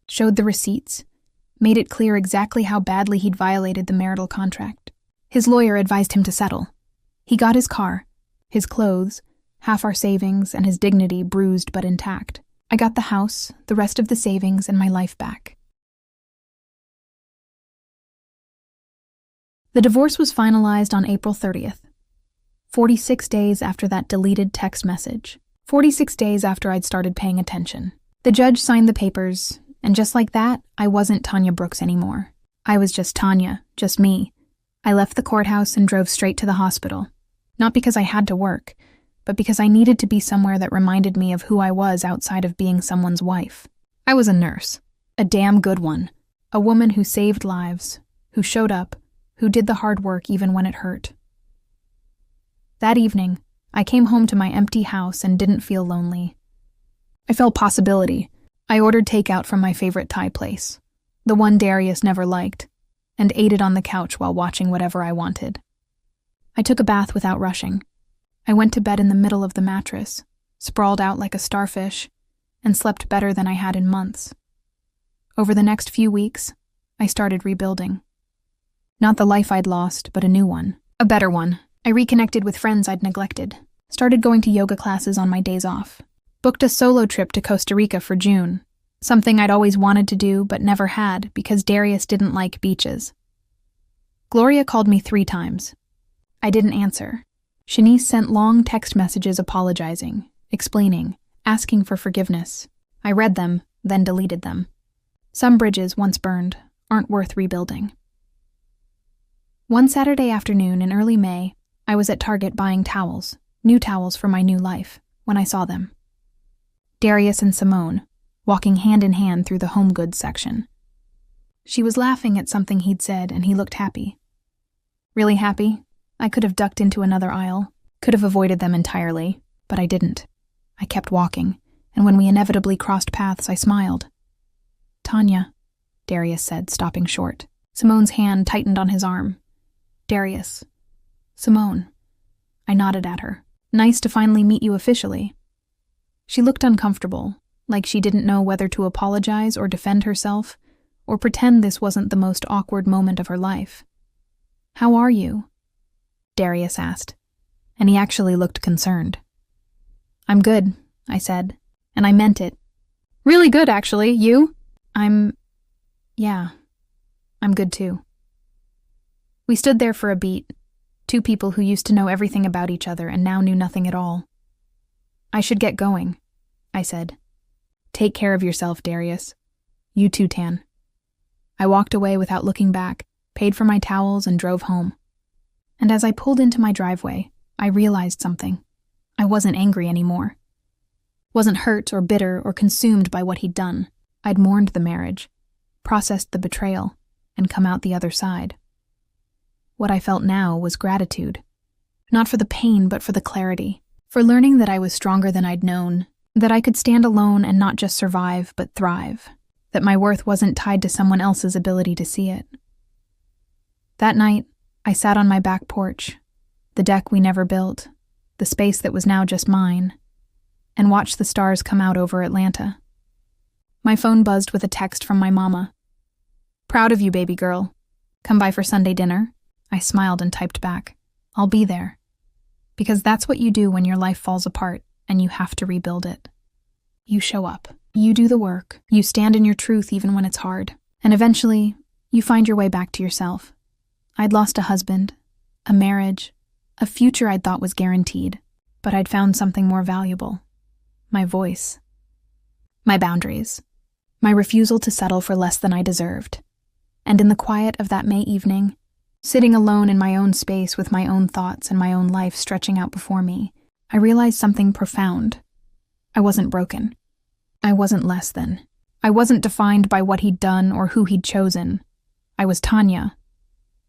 showed the receipts, made it clear exactly how badly he'd violated the marital contract, his lawyer advised him to settle. He got his car, his clothes, half our savings, and his dignity bruised but intact. I got the house, the rest of the savings, and my life back. The divorce was finalized on April 30th, 46 days after that deleted text message, 46 days after I'd started paying attention. The judge signed the papers, and just like that, I wasn't Tanya Brooks anymore. I was just Tanya, just me. I left the courthouse and drove straight to the hospital. Not because I had to work, but because I needed to be somewhere that reminded me of who I was outside of being someone's wife. I was a nurse, a damn good one, a woman who saved lives, who showed up, who did the hard work even when it hurt. That evening, I came home to my empty house and didn't feel lonely. I felt possibility. I ordered takeout from my favorite Thai place, the one Darius never liked, and ate it on the couch while watching whatever I wanted. I took a bath without rushing. I went to bed in the middle of the mattress, sprawled out like a starfish, and slept better than I had in months. Over the next few weeks, I started rebuilding. Not the life I'd lost, but a new one. A better one. I reconnected with friends I'd neglected, started going to yoga classes on my days off, booked a solo trip to Costa Rica for June, something I'd always wanted to do but never had because Darius didn't like beaches. Gloria called me 3 times. I didn't answer. Shanice sent long text messages apologizing, explaining, asking for forgiveness. I read them, then deleted them. Some bridges, once burned, aren't worth rebuilding. One Saturday afternoon in early May, I was at Target buying towels, new towels for my new life, when I saw them. Darius and Simone, walking hand in hand through the home goods section. She was laughing at something he'd said, and he looked happy. Really happy? I could have ducked into another aisle, could have avoided them entirely, but I didn't. I kept walking, and when we inevitably crossed paths, I smiled. "Tanya," Darius said, stopping short. Simone's hand tightened on his arm. "Darius." "Simone." I nodded at her. "Nice to finally meet you officially." She looked uncomfortable, like she didn't know whether to apologize or defend herself, or pretend this wasn't the most awkward moment of her life. "How are you?" Darius asked, and he actually looked concerned. "I'm good," I said, and I meant it. "Really good, actually. You?" Yeah, I'm good too." We stood there for a beat, 2 people who used to know everything about each other and now knew nothing at all. "I should get going," I said. "Take care of yourself, Darius. You too, Tan." I walked away without looking back, paid for my towels, and drove home. And as I pulled into my driveway, I realized something. I wasn't angry anymore. Wasn't hurt or bitter or consumed by what he'd done. I'd mourned the marriage, processed the betrayal, and come out the other side. What I felt now was gratitude. Not for the pain, but for the clarity. For learning that I was stronger than I'd known, that I could stand alone and not just survive, but thrive. That my worth wasn't tied to someone else's ability to see it. That night, I sat on my back porch, the deck we never built, the space that was now just mine, and watched the stars come out over Atlanta. My phone buzzed with a text from my mama. "Proud of you, baby girl. Come by for Sunday dinner?" I smiled and typed back, "I'll be there." Because that's what you do when your life falls apart and you have to rebuild it. You show up. You do the work. You stand in your truth even when it's hard. And eventually, you find your way back to yourself. I'd lost a husband, a marriage, a future I'd thought was guaranteed, but I'd found something more valuable. My voice. My boundaries. My refusal to settle for less than I deserved. And in the quiet of that May evening, sitting alone in my own space with my own thoughts and my own life stretching out before me, I realized something profound. I wasn't broken. I wasn't less than. I wasn't defined by what he'd done or who he'd chosen. I was Tanya,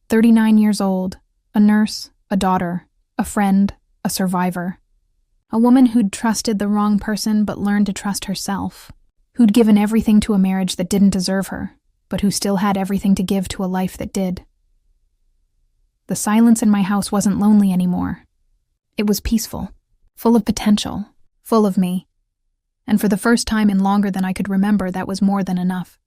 39 years old, a nurse, a daughter, a friend, a survivor. A woman who'd trusted the wrong person but learned to trust herself. Who'd given everything to a marriage that didn't deserve her, but who still had everything to give to a life that did. The silence in my house wasn't lonely anymore. It was peaceful, full of potential, full of me. And for the first time in longer than I could remember, that was more than enough.